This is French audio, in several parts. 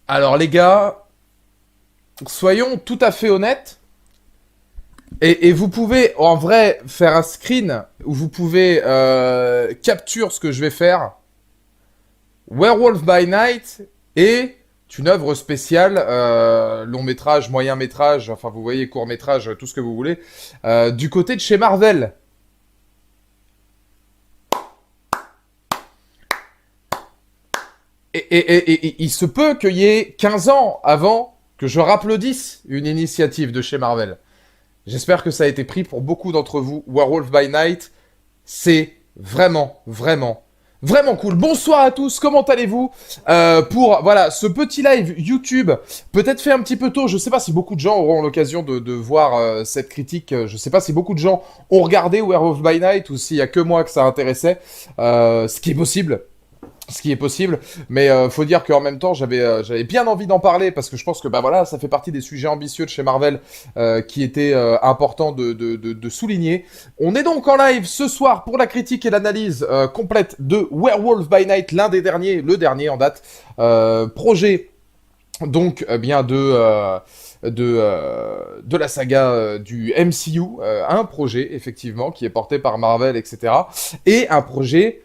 Alors les gars, soyons tout à fait honnêtes. Et vous pouvez en vrai faire un screen où vous pouvez capture ce que je vais faire. Werewolf by Night est une œuvre spéciale, long métrage, moyen métrage, enfin vous voyez court métrage, tout ce que vous voulez, du côté de chez Marvel. Et il se peut qu'il y ait 15 ans avant que je rapplaudisse une initiative de chez Marvel. J'espère que ça a été pris pour beaucoup d'entre vous. Werewolf by Night, c'est vraiment, vraiment, vraiment cool. Bonsoir à tous, comment allez-vous pour voilà ce petit live YouTube, peut-être fait un petit peu tôt. Je sais pas si beaucoup de gens auront l'occasion de voir cette critique. Je sais pas si beaucoup de gens ont regardé Werewolf by Night ou s'il y a que moi que ça intéressait. Ce qui est possible. Ce qui est possible, mais faut dire qu'en même temps j'avais bien envie d'en parler parce que je pense que bah voilà ça fait partie des sujets ambitieux de chez Marvel qui étaient importants de souligner. On est donc en live ce soir pour la critique et l'analyse complète de Werewolf by Night, l'un des derniers, le dernier en date, projet donc bien de la saga du MCU, un projet effectivement qui est porté par Marvel, etc. Et un projet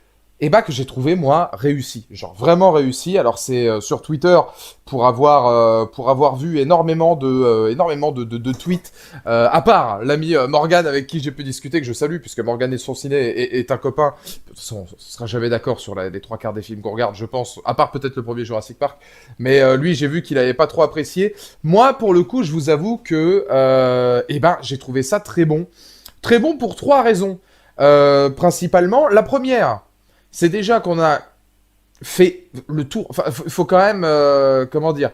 que j'ai trouvé moi réussi, genre vraiment réussi. Alors c'est sur Twitter pour avoir vu énormément de tweets, à part l'ami Morgan avec qui j'ai pu discuter, que je salue puisque Morgan et son ciné est un copain. De toute façon, on sera jamais d'accord sur les trois quarts des films qu'on regarde, je pense, à part peut-être le premier Jurassic Park. Mais lui, j'ai vu qu'il avait pas trop apprécié. Moi, pour le coup, je vous avoue que j'ai trouvé ça très bon pour trois raisons. Principalement, la première, c'est déjà qu'on a fait le tour. Enfin, faut quand même, comment dire,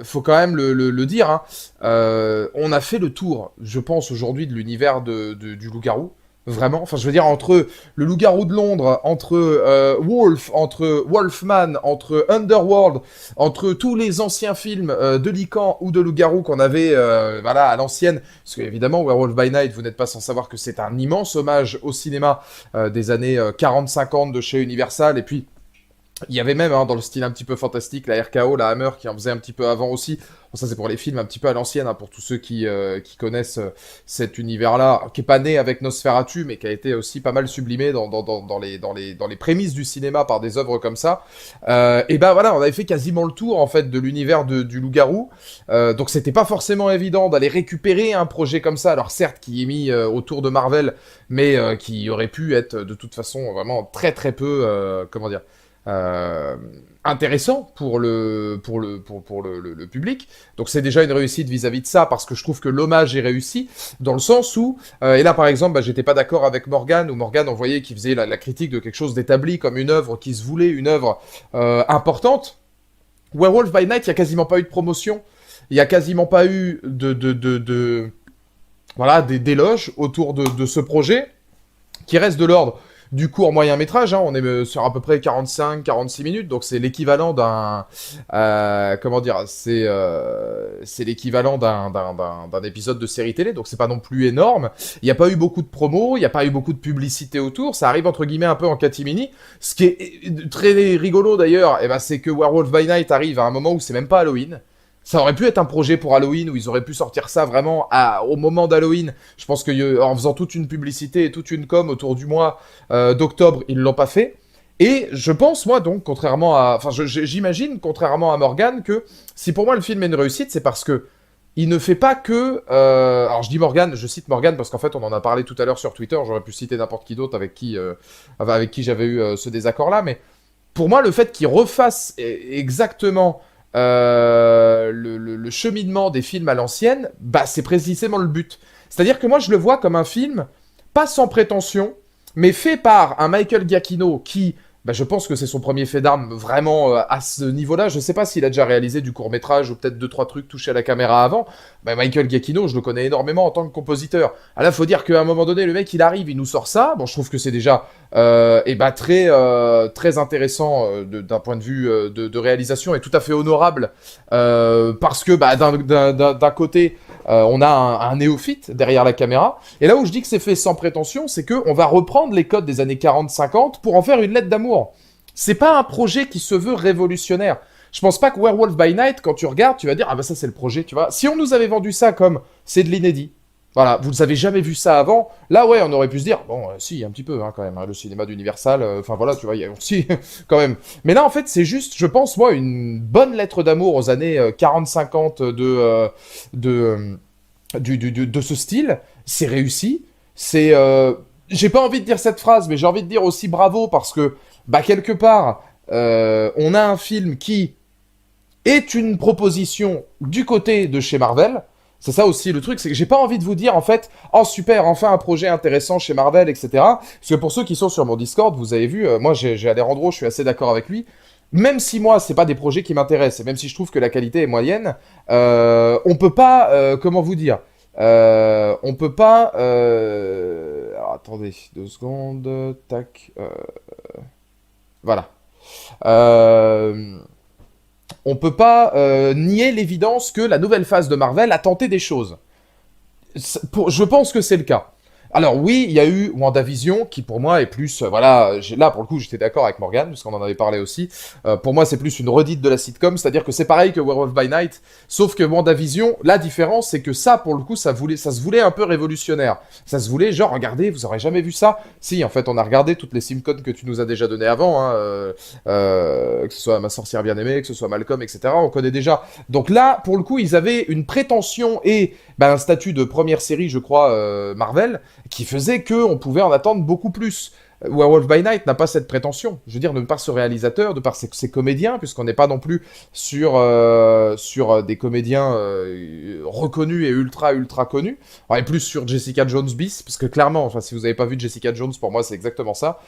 faut quand même le dire. Hein. On a fait le tour, je pense aujourd'hui, de l'univers du loup-garou. Vraiment. Enfin, je veux dire entre le loup-garou de Londres, entre Wolf, entre Wolfman, entre Underworld, entre tous les anciens films de Lycan ou de loup-garou qu'on avait, voilà, à l'ancienne. Parce que évidemment, Werewolf by Night, vous n'êtes pas sans savoir que c'est un immense hommage au cinéma des années 40-50 de chez Universal. Et puis il y avait même, hein, dans le style un petit peu fantastique, la RKO, la Hammer, qui en faisait un petit peu avant aussi. Bon, ça, c'est pour les films un petit peu à l'ancienne, hein, pour tous ceux qui connaissent cet univers-là, qui est pas né avec Nosferatu, mais qui a été aussi pas mal sublimé dans les prémices du cinéma par des œuvres comme ça. Et ben voilà, on avait fait quasiment le tour, en fait, de l'univers du loup-garou. Donc, c'était pas forcément évident d'aller récupérer un projet comme ça. Alors, certes, qui est mis autour de Marvel, mais qui aurait pu être, de toute façon, vraiment très très peu, comment dire, intéressant pour le public. Donc c'est déjà une réussite vis-à-vis de ça, parce que je trouve que l'hommage est réussi, dans le sens où, et là par exemple, j'étais pas d'accord avec Morgan, où Morgan, on voyait qu'il faisait la critique de quelque chose d'établi comme une œuvre qui se voulait une œuvre importante. Werewolf by Night, il y a quasiment pas eu de promotion, il y a quasiment pas eu voilà, d'éloges autour de ce projet, qui reste de l'ordre du court moyen métrage, hein, on est sur à peu près 45-46 minutes, donc c'est l'équivalent d'un, comment dire, c'est l'équivalent d'un épisode de série télé, donc c'est pas non plus énorme. Il n'y a pas eu beaucoup de promos, il n'y a pas eu beaucoup de publicité autour, ça arrive entre guillemets un peu en catimini. Ce qui est très rigolo d'ailleurs, c'est que Werewolf by Night arrive à un moment où c'est même pas Halloween. Ça aurait pu être un projet pour Halloween où ils auraient pu sortir ça vraiment au moment d'Halloween. Je pense qu'en faisant toute une publicité et toute une com autour du mois d'octobre, ils l'ont pas fait. Et je pense, moi, donc, contrairement à... Enfin, j'imagine, contrairement à Morgan, que si pour moi le film est une réussite, c'est parce que il ne fait pas que... alors, je dis Morgan, je cite Morgan parce qu'en fait, on en a parlé tout à l'heure sur Twitter. J'aurais pu citer n'importe qui d'autre avec qui j'avais eu ce désaccord-là. Mais pour moi, le fait qu'il refasse exactement... le cheminement des films à l'ancienne, c'est précisément le but. C'est-à-dire que moi, je le vois comme un film, pas sans prétention, mais fait par un Michael Giacchino qui, je pense que c'est son premier fait d'armes vraiment à ce niveau-là. Je sais pas s'il a déjà réalisé du court-métrage ou peut-être 2-3 trucs touchés à la caméra avant. Michael Giacchino, je le connais énormément en tant que compositeur. Ah là, faut dire qu'à un moment donné, le mec, il arrive, il nous sort ça. Bon, je trouve que c'est déjà très intéressant d'un point de vue de réalisation et tout à fait honorable parce que d'un côté, on a un néophyte derrière la caméra. Et là où je dis que c'est fait sans prétention, c'est qu'on va reprendre les codes des années 40-50 pour en faire une lettre d'amour. c'est pas un projet qui se veut révolutionnaire. Je pense pas que Werewolf by Night, quand tu regardes, tu vas dire, ah bah ça c'est le projet, tu vois. Si on nous avait vendu ça comme, c'est de l'inédit, voilà, vous n'avez jamais vu ça avant, là ouais, on aurait pu se dire, bon, si, un petit peu, hein, quand même, hein, le cinéma d'Universal, enfin voilà, tu vois, il y a aussi, quand même. Mais là, en fait, c'est juste, je pense, moi, une bonne lettre d'amour aux années 40-50 de ce style, c'est réussi, c'est... j'ai pas envie de dire cette phrase, mais j'ai envie de dire aussi bravo, parce que, bah, quelque part, on a un film qui est une proposition du côté de chez Marvel. C'est ça aussi le truc, c'est que j'ai pas envie de vous dire en fait, oh super, enfin un projet intéressant chez Marvel, etc. Parce que pour ceux qui sont sur mon Discord, vous avez vu, moi j'ai Alejandro, je suis assez d'accord avec lui. Même si moi c'est pas des projets qui m'intéressent, et même si je trouve que la qualité est moyenne, on peut pas, comment vous dire, on peut pas. Alors, attendez, 2 secondes, tac, voilà. Euh, on peut pas nier l'évidence que la nouvelle phase de Marvel a tenté des choses. Je pense que c'est le cas. Alors oui, il y a eu WandaVision qui pour moi est plus, voilà, là pour le coup j'étais d'accord avec Morgan parce qu'on en avait parlé aussi. Pour moi c'est plus une redite de la sitcom, c'est-à-dire que c'est pareil que Werewolf by Night, sauf que WandaVision, la différence c'est que ça pour le coup ça se voulait un peu révolutionnaire. Ça se voulait genre regardez, vous aurez jamais vu ça. Si en fait on a regardé toutes les simcoms que tu nous as déjà données avant, hein, que ce soit Ma sorcière bien aimée, que ce soit Malcolm, etc. On connaît déjà. Donc là pour le coup ils avaient une prétention et un statut de première série je crois Marvel qui faisait qu'on pouvait en attendre beaucoup plus. Werewolf by Night n'a pas cette prétention. Je veux dire, de par ce réalisateur, de par ses comédiens, puisqu'on n'est pas non plus sur des comédiens reconnus et ultra connus. On est plus sur Jessica Jones bis, parce que clairement, enfin, si vous n'avez pas vu Jessica Jones, pour moi, c'est exactement ça.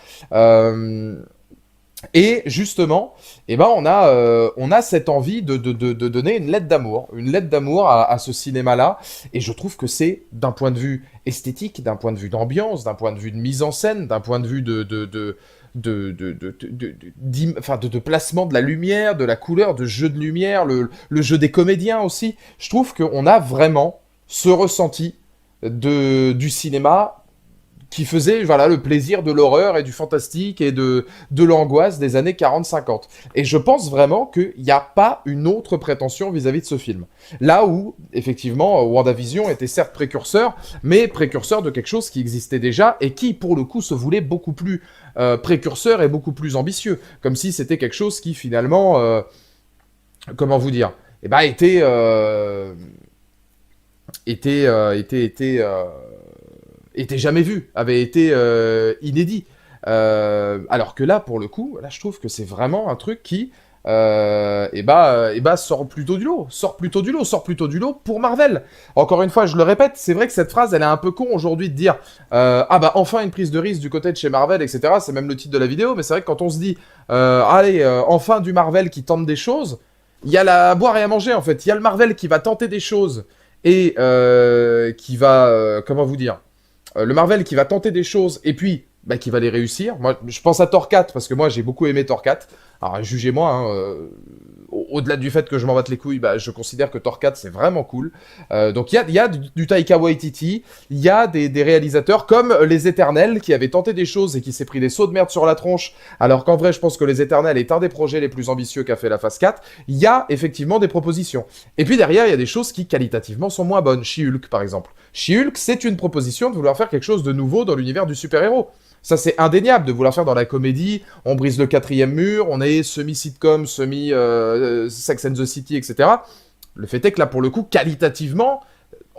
Et justement, eh ben on a cette envie de donner une lettre d'amour à ce cinéma-là. Et je trouve que c'est, d'un point de vue esthétique, d'un point de vue d'ambiance, d'un point de vue de mise en scène, d'un point de vue de placement de la lumière, de la couleur, de jeu de lumière, le jeu des comédiens aussi. Je trouve qu'on a vraiment ce ressenti du cinéma qui faisait voilà, le plaisir de l'horreur et du fantastique et de l'angoisse des années 40-50. Et je pense vraiment qu'il n'y a pas une autre prétention vis-à-vis de ce film. Là où, effectivement, WandaVision était certes précurseur, mais précurseur de quelque chose qui existait déjà et qui, pour le coup, se voulait beaucoup plus précurseur et beaucoup plus ambitieux. Comme si c'était quelque chose qui, finalement, comment vous dire, eh ben, était jamais vu, avait été inédit. Alors que là, pour le coup, là, je trouve que c'est vraiment un truc qui, sort plutôt du lot, sort plutôt du lot pour Marvel. Encore une fois, je le répète, c'est vrai que cette phrase, elle est un peu con aujourd'hui de dire, enfin une prise de risque du côté de chez Marvel, etc. C'est même le titre de la vidéo, mais c'est vrai que quand on se dit, enfin du Marvel qui tente des choses, il y a à boire et à manger en fait. Il y a le Marvel qui va tenter des choses et qui va, comment vous dire, le Marvel qui va tenter des choses et puis qui va les réussir. Moi, je pense à Thor 4 parce que moi j'ai beaucoup aimé Thor 4. Alors jugez-moi, hein, au-delà du fait que je m'en batte les couilles, je considère que Thor 4 c'est vraiment cool. Donc il y a du Taika Waititi, il y a des réalisateurs comme Les Éternels qui avaient tenté des choses et qui s'est pris des sauts de merde sur la tronche, alors qu'en vrai je pense que Les Éternels est un des projets les plus ambitieux qu'a fait la phase 4. Il y a effectivement des propositions. Et puis derrière il y a des choses qui qualitativement sont moins bonnes. She-Hulk par exemple. She-Hulk c'est une proposition de vouloir faire quelque chose de nouveau dans l'univers du super-héros. Ça, c'est indéniable de vouloir faire dans la comédie. On brise le quatrième mur, on est semi-sitcom, semi-Sex and the City, etc. Le fait est que là, pour le coup, qualitativement,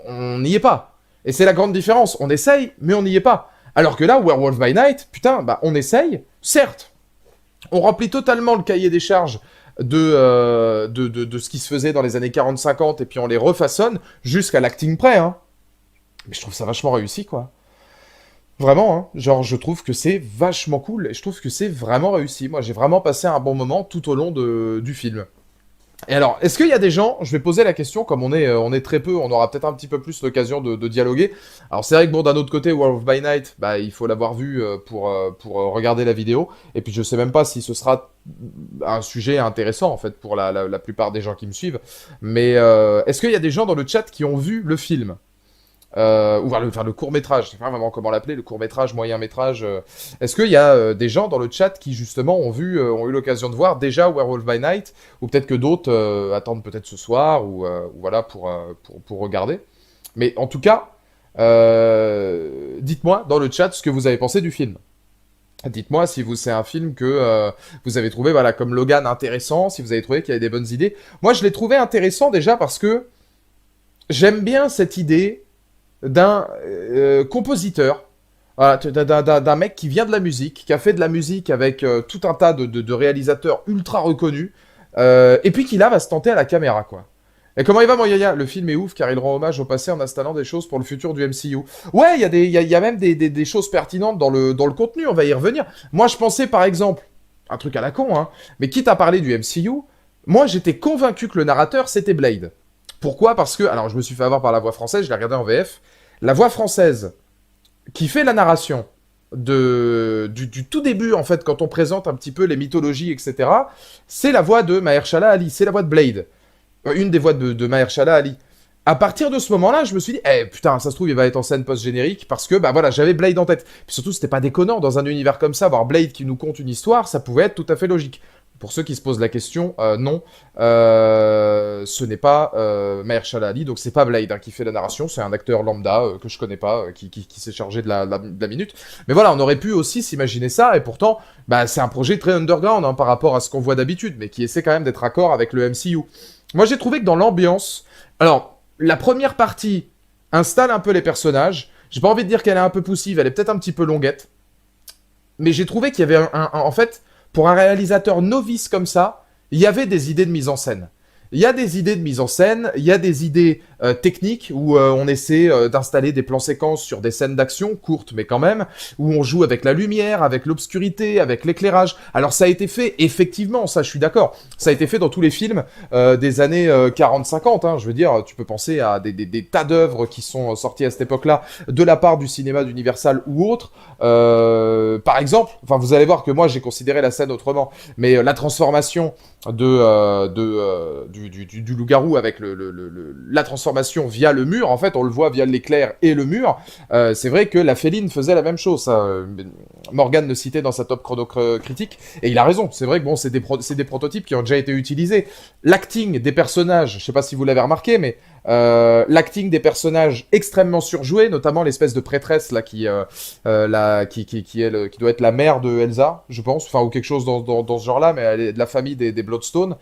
on n'y est pas. Et c'est la grande différence. On essaye, mais on n'y est pas. Alors que là, Werewolf by Night, putain, on essaye, certes. On remplit totalement le cahier des charges de ce qui se faisait dans les années 40-50, et puis on les refaçonne jusqu'à l'acting près, hein. Mais je trouve ça vachement réussi, quoi. Vraiment, hein. Genre, je trouve que c'est vachement cool et je trouve que c'est vraiment réussi. Moi, j'ai vraiment passé un bon moment tout au long du film. Et alors, est-ce qu'il y a des gens, je vais poser la question, comme on est très peu, on aura peut-être un petit peu plus l'occasion de dialoguer. Alors c'est vrai que bon, d'un autre côté, Werewolf by Night, il faut l'avoir vu pour regarder la vidéo. Et puis je sais même pas si ce sera un sujet intéressant en fait pour la plupart des gens qui me suivent. Mais est-ce qu'il y a des gens dans le chat qui ont vu le film? ou enfin, le court-métrage, je sais pas vraiment comment l'appeler, le court-métrage, moyen-métrage. Est-ce qu'il y a des gens dans le chat qui justement ont eu l'occasion de voir déjà Werewolf by Night, ou peut-être que d'autres attendent peut-être ce soir, ou voilà, pour regarder. Mais en tout cas, dites-moi dans le chat ce que vous avez pensé du film. Dites-moi si c'est un film que vous avez trouvé, voilà, comme Logan, intéressant, si vous avez trouvé qu'il y avait des bonnes idées. Moi, je l'ai trouvé intéressant déjà parce que j'aime bien cette idée d'un compositeur, voilà, d'un mec qui vient de la musique, qui a fait de la musique avec tout un tas de réalisateurs ultra reconnus, et puis qui là va se tenter à la caméra, quoi. Et comment il va, mon Yaya? Le film est ouf car il rend hommage au passé en installant des choses pour le futur du MCU. Ouais, il y a même des choses pertinentes dans le contenu, on va y revenir. Moi, je pensais par exemple, un truc à la con, hein, mais quitte à parler du MCU, moi j'étais convaincu que le narrateur c'était Blade. Pourquoi? Parce que, alors je me suis fait avoir par la voix française, je l'ai regardé en VF. La voix française qui fait la narration du tout début, en fait, quand on présente un petit peu les mythologies, etc., c'est la voix de Mahershala Ali, c'est la voix de Blade. Une des voix de Mahershala Ali. À partir de ce moment-là, je me suis dit, eh putain, ça se trouve, il va être en scène post-générique, parce que, bah voilà, j'avais Blade en tête. Puis surtout, c'était pas déconnant, dans un univers comme ça, avoir Blade qui nous conte une histoire, ça pouvait être tout à fait logique. Pour ceux qui se posent la question, non, ce n'est pas Mahershala Ali, donc c'est pas Blade hein, qui fait la narration, c'est un acteur lambda que je connais pas, qui s'est chargé de la minute. Mais voilà, on aurait pu aussi s'imaginer ça, et pourtant, bah, c'est un projet très underground hein, par rapport à ce qu'on voit d'habitude, mais qui essaie quand même d'être accord avec le MCU. Moi, j'ai trouvé que dans l'ambiance, alors, la première partie installe un peu les personnages. J'ai pas envie de dire qu'elle est un peu poussive, elle est peut-être un petit peu longuette. Mais j'ai trouvé qu'il y avait en fait, pour un réalisateur novice comme ça, il y avait des idées de mise en scène. Il y a des idées de mise en scène, il y a des idées techniques où on essaie d'installer des plans séquences sur des scènes d'action, courtes mais quand même, où on joue avec la lumière, avec l'obscurité, avec l'éclairage. Alors ça a été fait, effectivement, ça je suis d'accord, ça a été fait dans tous les films des années 40-50, hein, je veux dire, tu peux penser à des tas d'œuvres qui sont sorties à cette époque-là, de la part du cinéma d'Universal ou autre. Par exemple, enfin vous allez voir que moi j'ai considéré la scène autrement, mais la transformation du loup-garou avec la transformation via le mur, en fait, on le voit via l'éclair et le mur. C'est vrai que la Féline faisait la même chose. Morgan le citait dans sa top chrono critique, et il a raison. C'est vrai que bon, c'est des prototypes qui ont déjà été utilisés. L'acting des personnages, je sais pas si vous l'avez remarqué, mais l'acting des personnages extrêmement surjoué, notamment l'espèce de prêtresse là qui doit être la mère de Elsa, je pense, enfin ou quelque chose dans ce genre-là, mais elle est de la famille des Bloodstone.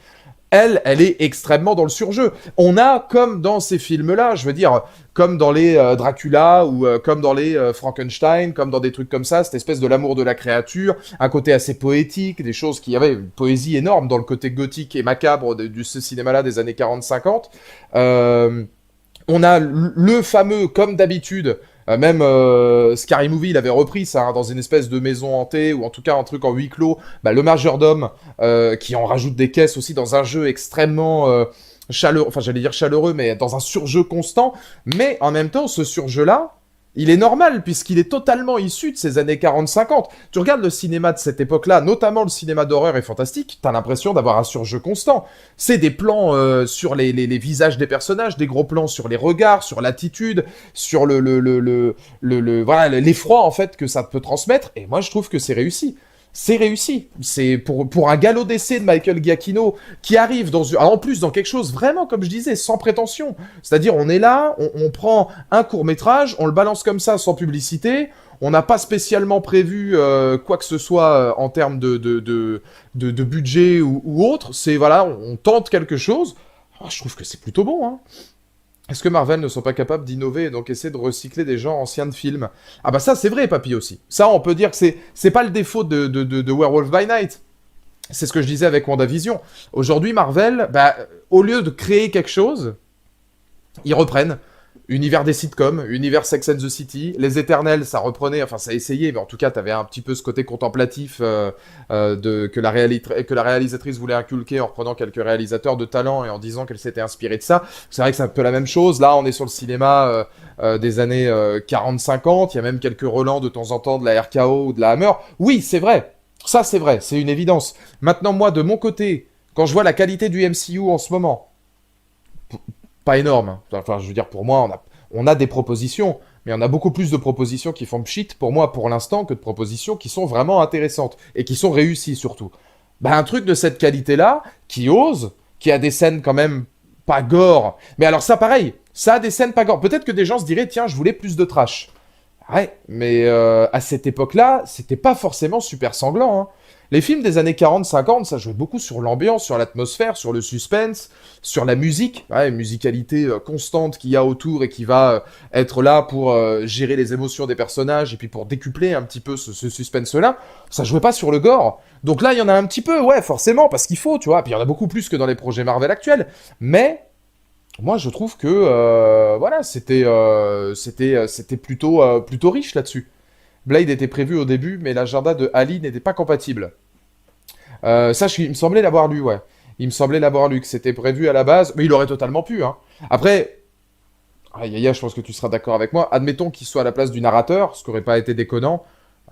Elle est extrêmement dans le surjeu. On a, comme dans ces films-là, je veux dire, comme dans les Dracula, ou comme dans les Frankenstein, comme dans des trucs comme ça, cette espèce de l'amour de la créature, un côté assez poétique, des choses qui avaient une poésie énorme dans le côté gothique et macabre de ce cinéma-là des années 40-50. On a le fameux, comme d'habitude, même Scary Movie, il avait repris ça hein, dans une espèce de maison hantée, ou en tout cas un truc en huis clos, bah, le majordome qui en rajoute des caisses aussi dans un jeu extrêmement chaleureux, enfin j'allais dire chaleureux, mais dans un surjeu constant, mais en même temps ce surjeu-là, il est normal, puisqu'il est totalement issu de ces années 40-50. Tu regardes le cinéma de cette époque-là, notamment le cinéma d'horreur et fantastique, t'as l'impression d'avoir un surjeu constant. C'est des plans sur les visages des personnages, des gros plans sur les regards, sur l'attitude, sur voilà, l'effroi, en fait, que ça peut transmettre, et moi je trouve que c'est réussi. C'est réussi. C'est pour un galop d'essai de Michael Giacchino qui arrive en plus dans quelque chose vraiment, comme je disais, sans prétention. C'est-à-dire, on est là, on prend un court-métrage, on le balance comme ça sans publicité, on n'a pas spécialement prévu quoi que ce soit en termes de budget ou autre. C'est, voilà, on tente quelque chose. Oh, je trouve que c'est plutôt bon, hein. Est-ce que Marvel ne sont pas capables d'innover et donc essayer de recycler des genres anciens de films? Ah bah ça c'est vrai, papy, aussi. Ça on peut dire que c'est pas le défaut de Werewolf by Night. C'est ce que je disais avec WandaVision. Aujourd'hui Marvel, bah, au lieu de créer quelque chose, ils reprennent. Univers des sitcoms, univers Sex and the City, Les Éternels, ça reprenait, enfin ça essayait, mais en tout cas t'avais un petit peu ce côté contemplatif que la réalisatrice voulait inculquer en reprenant quelques réalisateurs de talent et en disant qu'elle s'était inspirée de ça. C'est vrai que c'est un peu la même chose, là on est sur le cinéma des années 40-50, il y a même quelques relents de temps en temps de la RKO ou de la Hammer. Oui, c'est vrai, ça c'est vrai, c'est une évidence. Maintenant moi de mon côté, quand je vois la qualité du MCU en ce moment, pas énorme. Enfin, je veux dire, pour moi, on a des propositions, mais on a beaucoup plus de propositions qui font pchit, pour moi, pour l'instant, que de propositions qui sont vraiment intéressantes, et qui sont réussies, surtout. Bah, un truc de cette qualité-là, qui ose, qui a des scènes quand même pas gore, mais alors ça, pareil, ça a des scènes pas gore. Peut-être que des gens se diraient, tiens, je voulais plus de trash. Ouais, mais à cette époque-là, c'était pas forcément super sanglant, hein. Les films des années 40-50, ça jouait beaucoup sur l'ambiance, sur l'atmosphère, sur le suspense, sur la musique, ouais, une musicalité constante qu'il y a autour et qui va être là pour gérer les émotions des personnages et puis pour décupler un petit peu ce suspense-là. Ça jouait pas sur le gore. Donc là, il y en a un petit peu, ouais, forcément, parce qu'il faut, tu vois. Puis il y en a beaucoup plus que dans les projets Marvel actuels. Mais moi, je trouve que voilà, c'était plutôt riche là-dessus. Blade était prévu au début, mais l'agenda de Ali n'était pas compatible. Ça, il me semblait l'avoir lu, ouais. Il me semblait l'avoir lu, que c'était prévu à la base, mais il aurait totalement pu, hein. Après, Yaya, je pense que tu seras d'accord avec moi. Admettons qu'il soit à la place du narrateur, ce qui aurait pas été déconnant.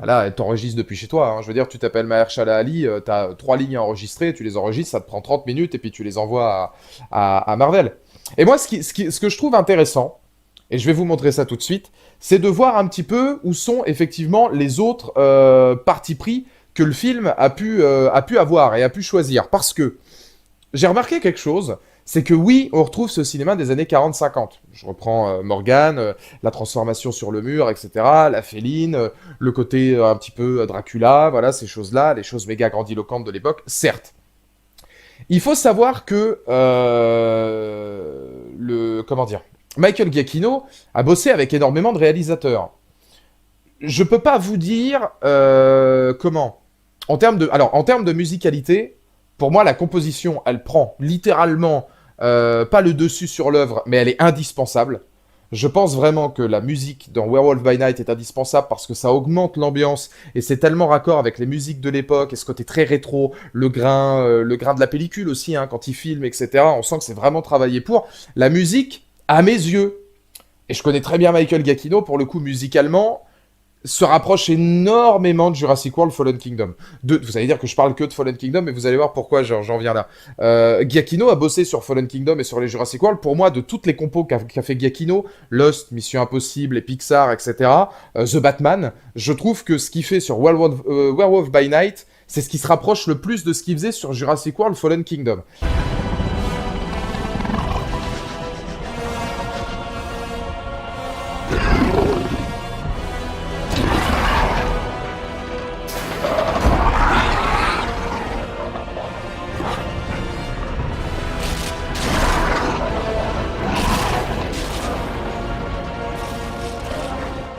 Là, elle t'enregistre depuis chez toi, hein. Je veux dire, tu t'appelles Mahershala Ali, t'as 3 lignes à enregistrer, tu les enregistres, ça te prend 30 minutes et puis tu les envoies à Marvel. Et moi, ce que je trouve intéressant, et je vais vous montrer ça tout de suite, c'est de voir un petit peu où sont effectivement les autres partis pris que le film a pu avoir et a pu choisir. Parce que j'ai remarqué quelque chose, c'est que oui, on retrouve ce cinéma des années 40-50. Je reprends Morgan, la transformation sur le mur, etc., la féline, le côté un petit peu Dracula, voilà, ces choses-là, les choses méga grandiloquentes de l'époque, certes. Il faut savoir que comment dire, Michael Giacchino a bossé avec énormément de réalisateurs. Je peux pas vous dire comment. En termes de musicalité, pour moi, la composition, elle prend littéralement pas le dessus sur l'œuvre, mais elle est indispensable. Je pense vraiment que la musique dans Werewolf by Night est indispensable parce que ça augmente l'ambiance et c'est tellement raccord avec les musiques de l'époque et ce côté très rétro, le grain de la pellicule aussi, hein, quand il filme, etc. On sent que c'est vraiment travaillé pour. La musique, à mes yeux, et je connais très bien Michael Giacchino, pour le coup, musicalement, se rapproche énormément de Jurassic World Fallen Kingdom. Vous allez dire que je parle que de Fallen Kingdom, mais vous allez voir pourquoi j'en viens là. Giacchino a bossé sur Fallen Kingdom et sur les Jurassic World. Pour moi, de toutes les compos qu'a fait Giacchino, Lost, Mission Impossible, et Pixar, etc., The Batman, je trouve que ce qu'il fait sur Werewolf by Night, c'est ce qui se rapproche le plus de ce qu'il faisait sur Jurassic World Fallen Kingdom.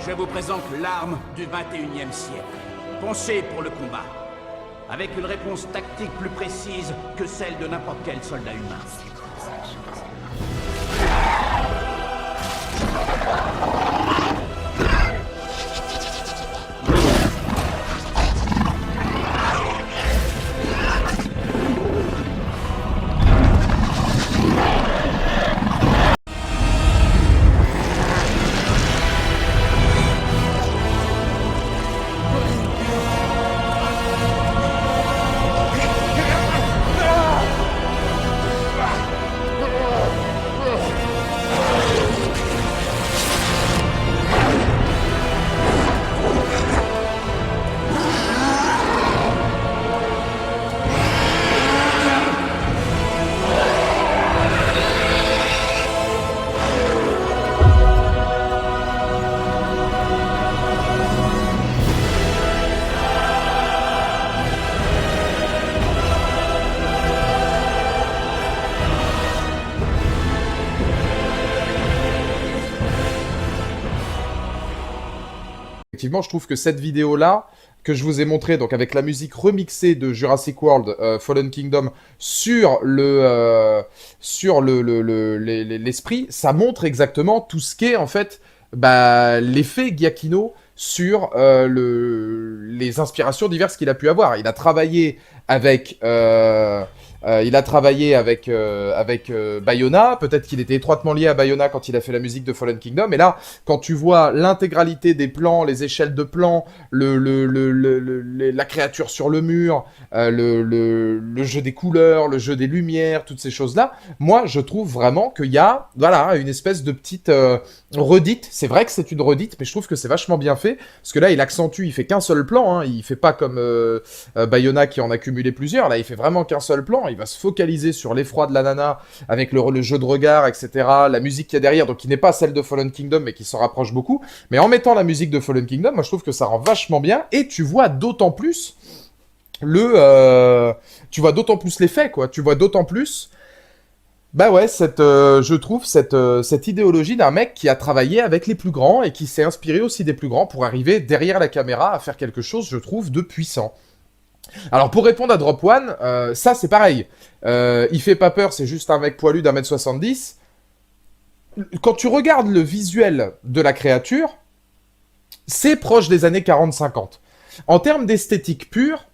Je vous présente l'arme du 21e siècle, pensée pour le combat, avec une réponse tactique plus précise que celle de n'importe quel soldat humain. Effectivement, je trouve que cette vidéo-là, que je vous ai montrée, donc avec la musique remixée de Jurassic World Fallen Kingdom sur l'esprit, ça montre exactement tout ce qu'est en fait l'effet Giacchino sur les inspirations diverses qu'il a pu avoir. Il a travaillé avec Il a travaillé avec Bayona. Peut-être qu'il était étroitement lié à Bayona quand il a fait la musique de Fallen Kingdom. Et là, quand tu vois l'intégralité des plans, les échelles de plans, la créature sur le mur, le jeu des couleurs, le jeu des lumières, toutes ces choses-là, moi, je trouve vraiment qu'il y a, voilà, une espèce de petite redite. C'est vrai que c'est une redite, mais je trouve que c'est vachement bien fait. Parce que là, il accentue, il fait qu'un seul plan. Hein, il fait pas comme Bayona qui en a cumulé plusieurs. Là, il fait vraiment qu'un seul plan. Il va se focaliser sur l'effroi de la nana avec le jeu de regard, etc. La musique qu'il y a derrière, donc qui n'est pas celle de Fallen Kingdom, mais qui s'en rapproche beaucoup. Mais en mettant la musique de Fallen Kingdom, moi je trouve que ça rend vachement bien. Et tu vois d'autant plus tu vois d'autant plus l'effet, quoi. Tu vois d'autant plus. Bah ouais, je trouve cette idéologie d'un mec qui a travaillé avec les plus grands et qui s'est inspiré aussi des plus grands pour arriver derrière la caméra à faire quelque chose, je trouve, de puissant. Alors pour répondre à Drop One, ça c'est pareil. Il fait pas peur, c'est juste un mec poilu d'1m70. Quand tu regardes le visuel de la créature, c'est proche des années 40-50. En termes d'esthétique pure,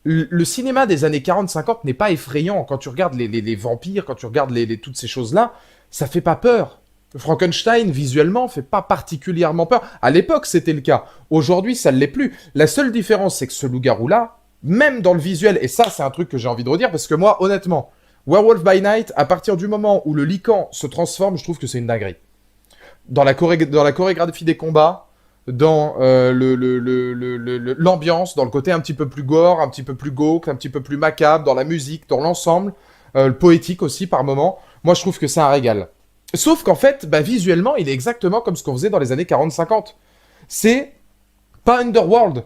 le cinéma des années 40-50 n'est pas effrayant. Quand tu regardes les vampires, quand tu regardes toutes ces choses-là, ça fait pas peur. Frankenstein, visuellement, fait pas particulièrement peur. À l'époque, c'était le cas. Aujourd'hui, ça ne l'est plus. La seule différence, c'est que ce loup-garou-là, même dans le visuel, et ça, c'est un truc que j'ai envie de redire, parce que moi, honnêtement, Werewolf by Night, à partir du moment où le lycan se transforme, je trouve que c'est une dinguerie. Dans la chorégraphie des combats, dans l'ambiance, dans le côté un petit peu plus gore, un petit peu plus glauque, un petit peu plus macabre, dans la musique, dans l'ensemble, le poétique aussi par moment. Moi, je trouve que c'est un régal. Sauf qu'en fait, bah, visuellement, il est exactement comme ce qu'on faisait dans les années 40-50. C'est pas Underworld.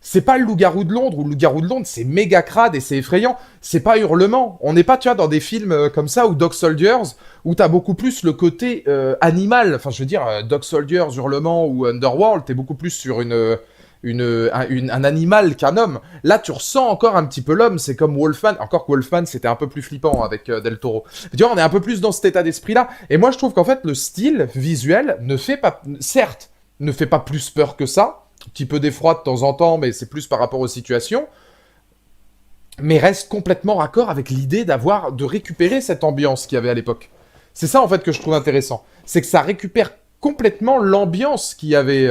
C'est pas le loup-garou de Londres, où le loup-garou de Londres, c'est méga crade et c'est effrayant. C'est pas Hurlement. On n'est pas, tu vois, dans des films comme ça, ou Dog Soldiers, où t'as beaucoup plus le côté animal. Enfin, je veux dire, Dog Soldiers, Hurlement ou Underworld, t'es beaucoup plus sur un animal qu'un homme. Là, tu ressens encore un petit peu l'homme. C'est comme Wolfman. Encore que Wolfman, c'était un peu plus flippant avec Del Toro. Tu vois, on est un peu plus dans cet état d'esprit-là. Et moi, je trouve qu'en fait, le style visuel ne fait pas, certes, ne fait pas plus peur que ça. Un petit peu d'effroi de temps en temps, mais c'est plus par rapport aux situations. Mais reste complètement raccord avec l'idée de récupérer cette ambiance qu'il y avait à l'époque. C'est ça, en fait, que je trouve intéressant. C'est que ça récupère complètement l'ambiance qu'il y avait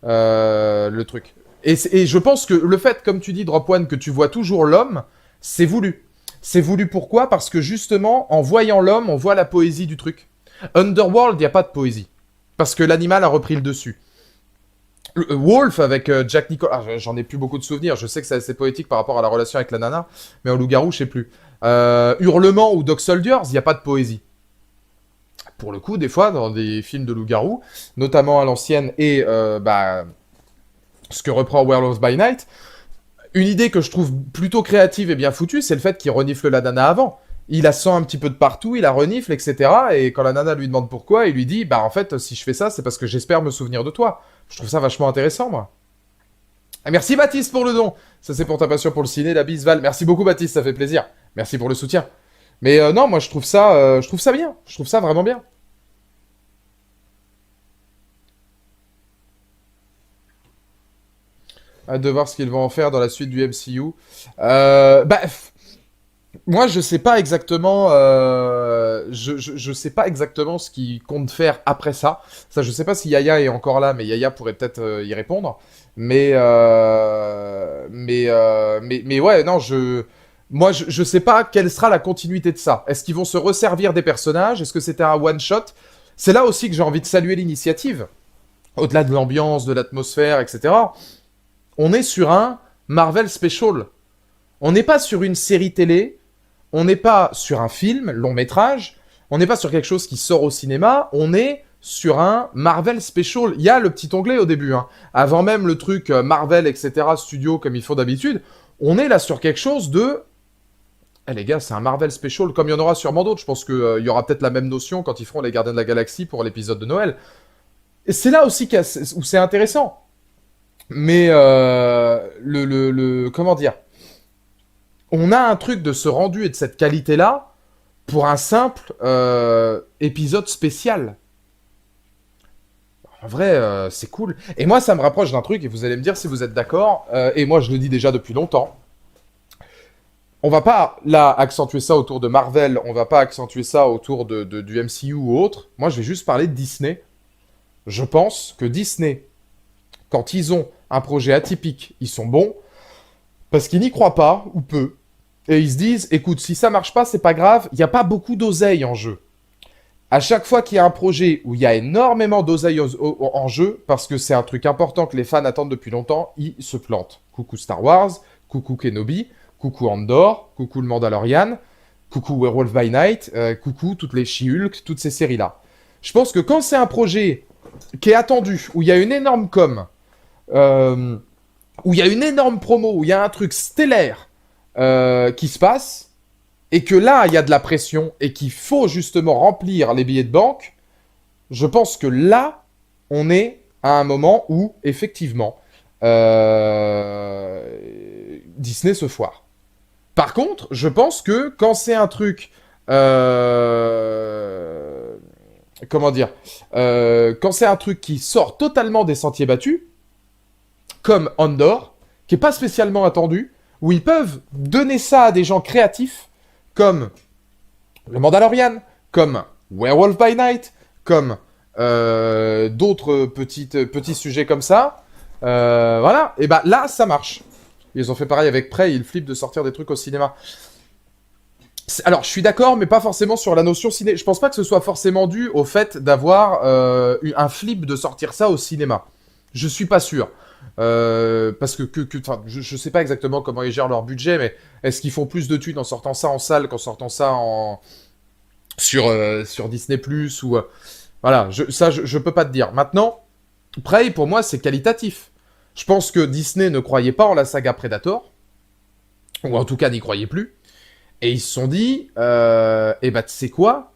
le truc. Et je pense que le fait, comme tu dis, Drop One, que tu vois toujours l'homme, c'est voulu. C'est voulu pourquoi? Parce que justement, en voyant l'homme, on voit la poésie du truc. Underworld, il n'y a pas de poésie. Parce que l'animal a repris le dessus. Wolf avec Jack Nicholson, j'en ai plus beaucoup de souvenirs, je sais que c'est assez poétique par rapport à la relation avec la nana, mais en loup-garou, je sais plus. Hurlement ou Dog Soldiers, il n'y a pas de poésie. Pour le coup, des fois, dans des films de loup-garou, notamment à l'ancienne et ce que reprend Werewolf by Night, une idée que je trouve plutôt créative et bien foutue, c'est le fait qu'il renifle la nana avant. Il la sent un petit peu de partout, il la renifle, etc. Et quand la nana lui demande pourquoi, il lui dit, bah en fait, si je fais ça, c'est parce que j'espère me souvenir de toi. Je trouve ça vachement intéressant, moi. Et merci Baptiste pour le don. Ça c'est pour ta passion pour le ciné, la bise Val. Merci beaucoup Baptiste, ça fait plaisir. Merci pour le soutien. Mais non, moi je trouve ça bien. Je trouve ça vraiment bien. Hâte de voir ce qu'ils vont en faire dans la suite du MCU. Moi, je sais pas exactement. Je sais pas exactement ce qu'ils comptent faire après ça. Ça, je sais pas si Yaya est encore là, mais Yaya pourrait peut-être y répondre. Mais ouais, non, je sais pas quelle sera la continuité de ça. Est-ce qu'ils vont se resservir des personnages? Est-ce que c'était un one shot? C'est là aussi que j'ai envie de saluer l'initiative. Au-delà de l'ambiance, de l'atmosphère, etc. On est sur un Marvel Special. On n'est pas sur une série télé. On n'est pas sur un film, long métrage, on n'est pas sur quelque chose qui sort au cinéma, on est sur un Marvel Special. Il y a le petit onglet au début, hein. Avant même le truc Marvel, etc., studio, comme ils font d'habitude, on est là sur quelque chose de... Eh les gars, c'est un Marvel Special, comme il y en aura sûrement d'autres, je pense qu'il y aura peut-être la même notion quand ils feront les Gardiens de la Galaxie pour l'épisode de Noël. Et c'est là aussi où c'est intéressant. Mais comment dire, on a un truc de ce rendu et de cette qualité-là pour un simple épisode spécial. En vrai, c'est cool. Et moi, ça me rapproche d'un truc, et vous allez me dire si vous êtes d'accord, et moi je le dis déjà depuis longtemps. on va pas, là, accentuer ça autour de Marvel, on va pas accentuer ça autour du MCU ou autre. Moi, je vais juste parler de Disney. Je pense que Disney, quand ils ont un projet atypique, ils sont bons, parce qu'ils n'y croient pas, ou peu. Et ils se disent, écoute, si ça marche pas, c'est pas grave, il n'y a pas beaucoup d'oseille en jeu. À chaque fois qu'il y a un projet où il y a énormément d'oseille en jeu, parce que c'est un truc important que les fans attendent depuis longtemps, ils se plantent. Coucou Star Wars, coucou Kenobi, coucou Andor, coucou le Mandalorian, coucou Werewolf by Night, coucou toutes les She-Hulk, toutes ces séries-là. Je pense que quand c'est un projet qui est attendu, où il y a une énorme com, où il y a une énorme promo, où il y a un truc stellaire qui se passe, et que là, il y a de la pression, et qu'il faut justement remplir les billets de banque, je pense que là, on est à un moment où, effectivement, Disney se foire. Par contre, je pense que quand c'est un truc... comment dire quand c'est un truc qui sort totalement des sentiers battus, comme Andor, qui est pas spécialement attendu, où ils peuvent donner ça à des gens créatifs, comme le Mandalorian, comme Werewolf by Night, comme d'autres petits sujets comme ça, voilà, et bah là, ça marche. Ils ont fait pareil avec Prey, ils flippent de sortir des trucs au cinéma. Alors, je suis d'accord, mais pas forcément sur la notion ciné. Je pense pas que ce soit forcément dû au fait d'avoir un flip de sortir ça au cinéma. Je suis pas sûr. Parce que je sais pas exactement comment ils gèrent leur budget, mais est-ce qu'ils font plus de thunes en sortant ça en salle qu'en sortant ça sur Disney Plus ou voilà, je peux pas te dire. Maintenant, Prey pour moi c'est qualitatif. Je pense que Disney ne croyait pas en la saga Predator, ou en tout cas n'y croyait plus, et ils se sont dit, eh ben tu sais quoi,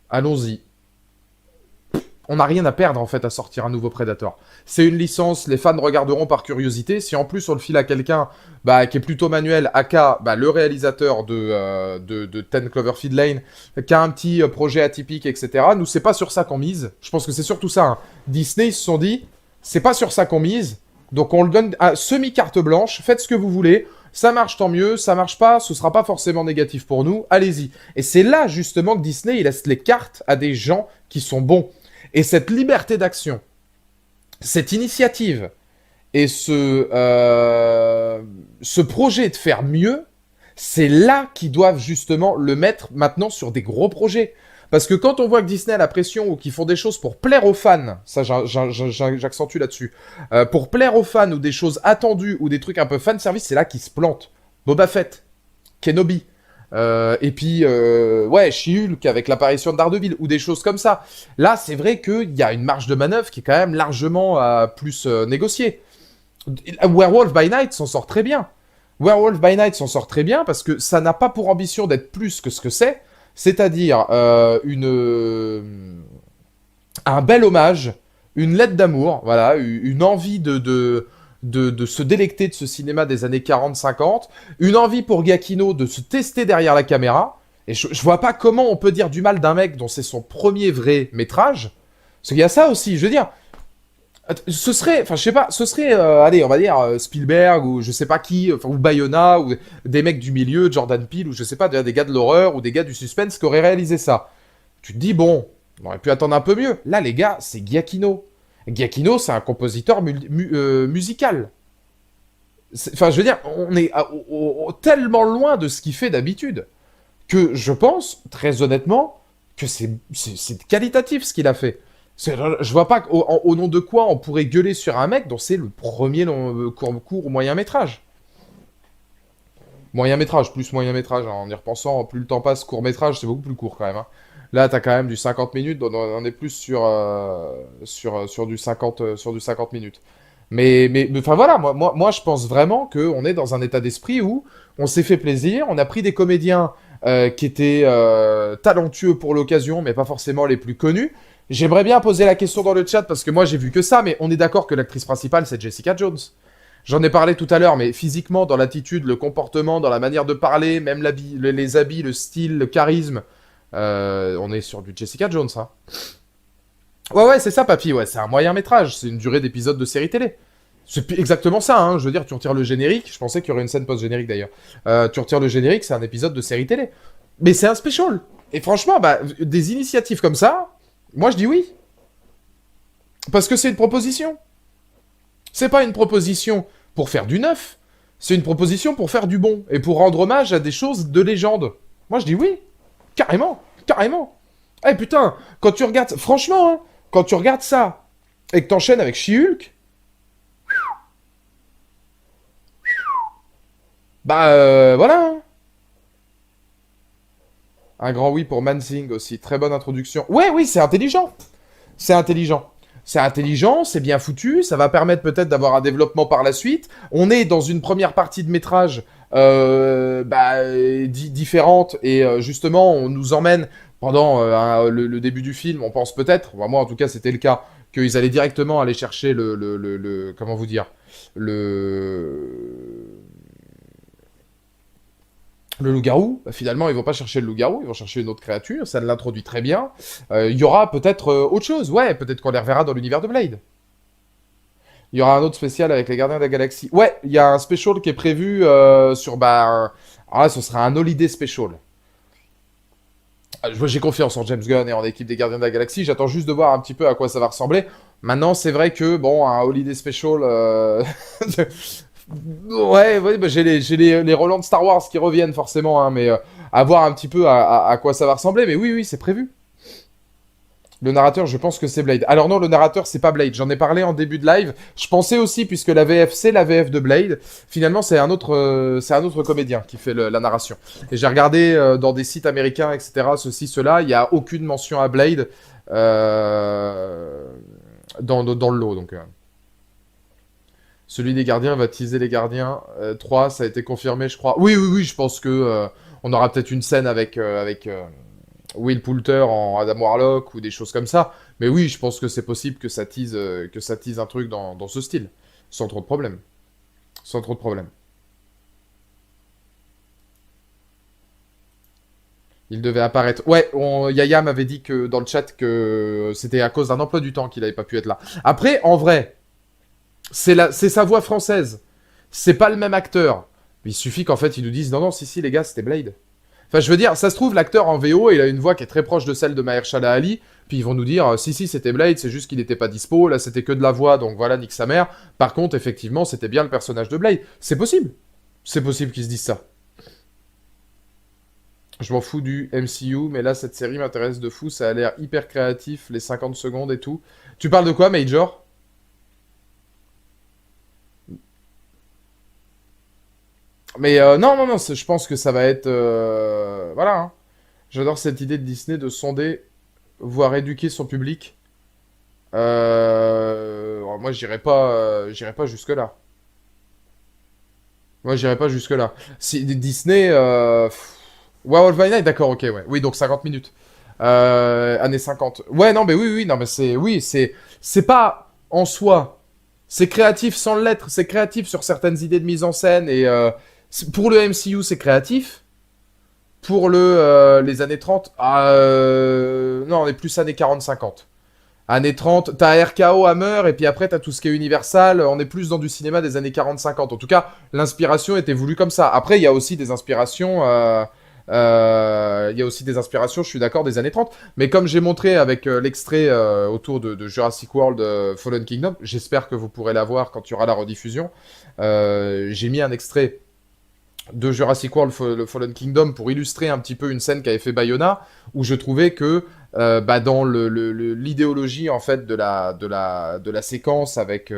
allons-y. On n'a rien à perdre en fait à sortir un nouveau Predator. C'est une licence, les fans regarderont par curiosité. Si en plus on le file à quelqu'un qui est plutôt manuel, aka le réalisateur de 10 Cloverfield Lane, qui a un petit projet atypique, etc. Nous, c'est pas sur ça qu'on mise. Je pense que c'est surtout ça. Hein. Disney, ils se sont dit, c'est pas sur ça qu'on mise. Donc on le donne à semi-carte blanche, faites ce que vous voulez. Ça marche, tant mieux. Ça marche pas, ce sera pas forcément négatif pour nous. Allez-y. Et c'est là justement que Disney, il laisse les cartes à des gens qui sont bons. Et cette liberté d'action, cette initiative et ce projet de faire mieux, c'est là qu'ils doivent justement le mettre maintenant sur des gros projets. Parce que quand on voit que Disney a la pression ou qu'ils font des choses pour plaire aux fans, ça j'accentue là-dessus, pour plaire aux fans ou des choses attendues ou des trucs un peu fan-service, c'est là qu'ils se plantent. Boba Fett, Kenobi, et puis, ouais, She-Hulk avec l'apparition de Daredevil ou des choses comme ça. Là, c'est vrai qu'il y a une marge de manœuvre qui est quand même largement plus négociée. Werewolf by Night s'en sort très bien. Werewolf by Night s'en sort très bien parce que ça n'a pas pour ambition d'être plus que ce que c'est-à-dire un bel hommage, une lettre d'amour, voilà, une envie de se délecter de ce cinéma des années 40-50, une envie pour Giacchino de se tester derrière la caméra, et je vois pas comment on peut dire du mal d'un mec dont c'est son premier vrai métrage, parce qu'il y a ça aussi, je veux dire, ce serait, enfin je sais pas, ce serait, allez, on va dire Spielberg, ou je sais pas qui, ou Bayona, ou des mecs du milieu, Jordan Peele, ou je sais pas, des gars de l'horreur, ou des gars du suspense qui auraient réalisé ça. Tu te dis, bon, on aurait pu attendre un peu mieux. Là, les gars, c'est Giacchino. Giacchino, c'est un compositeur musical. Enfin, je veux dire, on est tellement loin de ce qu'il fait d'habitude que je pense, très honnêtement, que c'est qualitatif ce qu'il a fait. Je vois pas au nom de quoi on pourrait gueuler sur un mec dont c'est le premier court ou moyen métrage. Moyen métrage, plus moyen métrage, hein, en y repensant, plus le temps passe, court métrage, c'est beaucoup plus court quand même. Hein. Là, t'as quand même du 50 minutes, on est plus sur du 50 minutes. Mais enfin voilà, moi je pense vraiment qu'on est dans un état d'esprit où on s'est fait plaisir, on a pris des comédiens qui étaient talentueux pour l'occasion, mais pas forcément les plus connus. J'aimerais bien poser la question dans le chat parce que moi j'ai vu que ça, mais on est d'accord que l'actrice principale c'est Jessica Jones. J'en ai parlé tout à l'heure, mais physiquement, dans l'attitude, le comportement, dans la manière de parler, même les habits, le style, le charisme, on est sur du Jessica Jones, hein. Ouais, c'est ça, papy, ouais, c'est un moyen métrage, c'est une durée d'épisode de série télé. C'est exactement ça, hein. Je veux dire, tu retires le générique. Je pensais qu'il y aurait une scène post-générique d'ailleurs. Tu retires le générique, c'est un épisode de série télé. Mais c'est un special. Et franchement, bah, des initiatives comme ça, moi je dis oui. Parce que c'est une proposition. C'est pas une proposition pour faire du neuf. C'est une proposition pour faire du bon. Et pour rendre hommage à des choses de légende. Moi je dis oui. Carrément. Carrément. Eh putain, quand tu regardes... Franchement, hein, quand tu regardes ça, et que t'enchaînes avec She-Hulk, bah voilà. Un grand oui pour Mansing aussi. Très bonne introduction. Ouais, oui, c'est intelligent. C'est intelligent. C'est intelligent, c'est bien foutu, ça va permettre peut-être d'avoir un développement par la suite. On est dans une première partie de métrage différente et justement on nous emmène pendant le début du film, on pense peut-être, enfin, moi en tout cas c'était le cas, qu'ils allaient directement aller chercher comment vous dire, le loup-garou. Bah, finalement, ils vont pas chercher le loup-garou, ils vont chercher une autre créature, ça l'introduit très bien. Il y aura peut-être autre chose, ouais, peut-être qu'on les reverra dans l'univers de Blade. Il y aura un autre spécial avec les Gardiens de la Galaxie. Ouais, il y a un special qui est prévu sur, ce sera un holiday special. J'ai confiance en James Gunn et en l'équipe des Gardiens de la Galaxie, j'attends juste de voir un petit peu à quoi ça va ressembler. Maintenant, c'est vrai que, bon, un holiday special... Ouais, bah, j'ai les relents de Star Wars qui reviennent forcément, hein, mais à voir un petit peu à quoi ça va ressembler. Mais oui, c'est prévu. Le narrateur, je pense que c'est Blade. Alors non, le narrateur, c'est pas Blade. J'en ai parlé en début de live. Je pensais aussi, puisque la VF, c'est la VF de Blade. Finalement, c'est un autre comédien qui fait la narration. Et j'ai regardé dans des sites américains, etc., ceci, cela. Il n'y a aucune mention à Blade dans le lot, donc... Celui des gardiens va teaser les gardiens. 3, ça a été confirmé, je crois. Oui, je pense que on aura peut-être une scène avec Will Poulter en Adam Warlock ou des choses comme ça. Mais oui, je pense que c'est possible que ça tease un truc dans ce style. Sans trop de problème. Sans trop de problème. Il devait apparaître. Ouais, Yaya m'avait dit que dans le chat que c'était à cause d'un emploi du temps qu'il n'avait pas pu être là. Après, en vrai... C'est sa voix française. C'est pas le même acteur. Il suffit qu'en fait, ils nous disent non, si, les gars, c'était Blade. Enfin, je veux dire, ça se trouve, l'acteur en VO, il a une voix qui est très proche de celle de Mahershala Ali. Puis ils vont nous dire si, c'était Blade, c'est juste qu'il n'était pas dispo. Là, c'était que de la voix, donc voilà, nique sa mère. Par contre, effectivement, c'était bien le personnage de Blade. C'est possible. C'est possible qu'ils se disent ça. Je m'en fous du MCU, mais là, cette série m'intéresse de fou. Ça a l'air hyper créatif, les 50 secondes et tout. Tu parles de quoi, Major ? Mais non, je pense que ça va être... voilà, hein. J'adore cette idée de Disney de sonder, voire éduquer son public. Moi, j'irai pas jusque-là. Moi, j'irai pas jusque-là. Si Disney... Werewolf by Night, d'accord, ok, ouais. Oui, donc 50 minutes. Années 50. Ouais, non, mais oui, non, mais c'est... Oui, c'est pas en soi. C'est créatif sans l'être. C'est créatif sur certaines idées de mise en scène et... Pour le MCU, c'est créatif. Pour les années 30, non, on est plus années 40-50. Années 30, t'as RKO, Hammer, et puis après t'as tout ce qui est Universal. On est plus dans du cinéma des années 40-50. En tout cas, l'inspiration était voulue comme ça. Après, il y a aussi des inspirations... je suis d'accord, des années 30. Mais comme j'ai montré avec l'extrait autour de Jurassic World Fallen Kingdom, j'espère que vous pourrez la voir quand il y aura la rediffusion. J'ai mis un extrait de Jurassic World le Fallen Kingdom pour illustrer un petit peu une scène qu'avait fait Bayona, où je trouvais que dans l'idéologie en fait de la séquence avec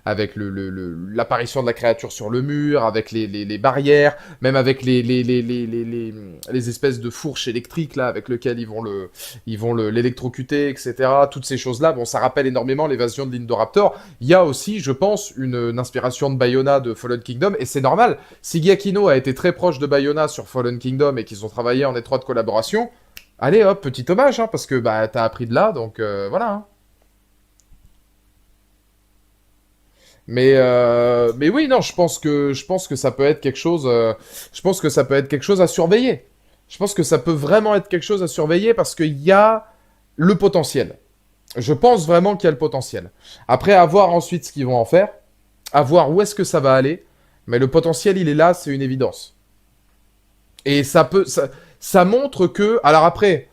l'apparition de la créature sur le mur, avec les barrières, même avec les espèces de fourches électriques là avec lesquelles ils vont l'électrocuter, etc. Toutes ces choses là, bon, ça rappelle énormément l'évasion de l'Indoraptor. Il y a aussi, je pense, une inspiration de Bayona de Fallen Kingdom, et c'est normal. Si Giacchino a été très proche de Bayona sur Fallen Kingdom et qu'ils ont travaillé en étroite collaboration, allez hop, petit hommage, hein, parce que t'as appris de là, donc voilà. Hein. Mais oui, non, je pense que ça peut être quelque chose. Je pense que ça peut être quelque chose à surveiller. Je pense que ça peut vraiment être quelque chose à surveiller parce qu'il y a le potentiel. Je pense vraiment qu'il y a le potentiel. Après, à voir ensuite ce qu'ils vont en faire. à voir où est-ce que ça va aller, mais le potentiel, il est là, c'est une évidence. Et ça montre que... Alors après,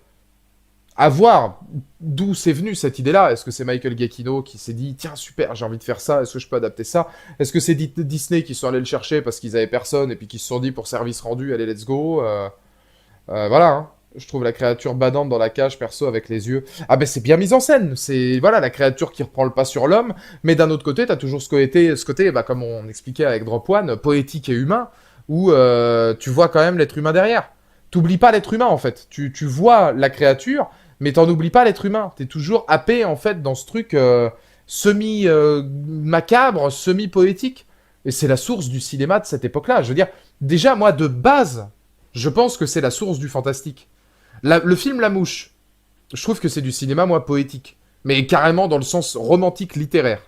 à voir d'où c'est venu cette idée-là. Est-ce que c'est Michael Giacchino qui s'est dit, tiens, super, j'ai envie de faire ça, est-ce que je peux adapter ça? Est-ce que c'est Disney qui sont allés le chercher parce qu'ils avaient personne et puis qui se sont dit, pour service rendu, allez, let's go. Voilà, hein. Je trouve la créature badante dans la cage, perso, avec les yeux. Ah ben c'est bien mis en scène. C'est voilà la créature qui reprend le pas sur l'homme. Mais d'un autre côté, t'as toujours ce côté, bah, comme on expliquait avec Drop One, poétique et humain, où tu vois quand même l'être humain derrière. T'oublies pas l'être humain en fait. Tu vois la créature, mais t'en oublies pas l'être humain. T'es toujours happé en fait dans ce truc semi macabre, semi poétique. Et c'est la source du cinéma de cette époque-là. Je veux dire, déjà moi de base, je pense que c'est la source du fantastique. Le film La Mouche, je trouve que c'est du cinéma, moi, poétique. Mais carrément dans le sens romantique littéraire.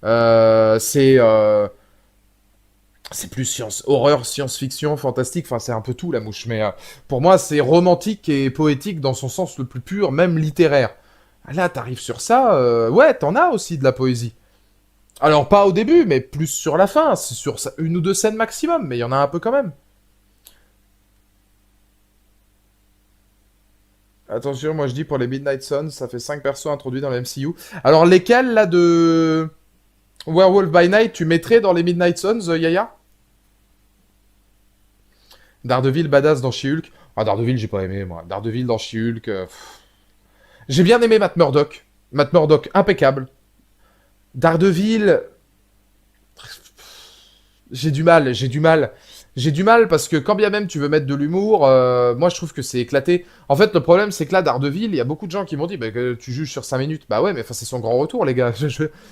C'est plus horreur, science-fiction, fantastique, enfin c'est un peu tout La Mouche. Mais pour moi, c'est romantique et poétique dans son sens le plus pur, même littéraire. Là, t'arrives sur ça, ouais, t'en as aussi de la poésie. Alors pas au début, mais plus sur la fin. C'est sur une ou deux scènes maximum, mais il y en a un peu quand même. Attention, moi je dis pour les Midnight Suns, ça fait 5 persos introduits dans le MCU. Alors lesquels là de Werewolf by Night tu mettrais dans les Midnight Suns, Yaya? Daredevil badass dans She-Hulk. Ah Daredevil j'ai pas aimé moi. Daredevil dans She-Hulk. J'ai bien aimé Matt Murdock. Matt Murdock impeccable. Daredevil, j'ai du mal, j'ai du mal. J'ai du mal parce que quand bien même tu veux mettre de l'humour, moi je trouve que c'est éclaté. En fait, le problème c'est que là, Daredevil, il y a beaucoup de gens qui m'ont dit bah, que tu juges sur 5 minutes. Bah ouais, mais c'est son grand retour, les gars.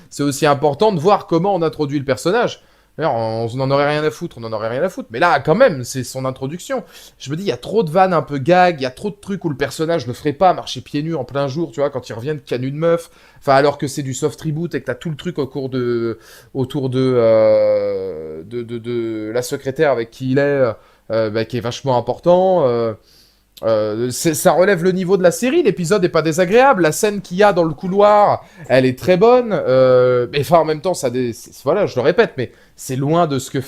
C'est aussi important de voir comment on introduit le personnage. D'ailleurs, on n'en aurait rien à foutre, on n'en aurait rien à foutre. Mais là, quand même, c'est son introduction. Je me dis, il y a trop de vannes un peu gag, il y a trop de trucs où le personnage ne ferait pas marcher pieds nus en plein jour, tu vois, quand il revient de canne une meuf. Enfin, alors que c'est du soft reboot et que t'as tout le truc autour de la secrétaire avec qui il est, bah, qui est vachement important. Ça relève le niveau de la série, l'épisode est pas désagréable, la scène qu'il y a dans le couloir, elle est très bonne, mais enfin en même temps, voilà, je le répète, mais c'est loin de ce qu'a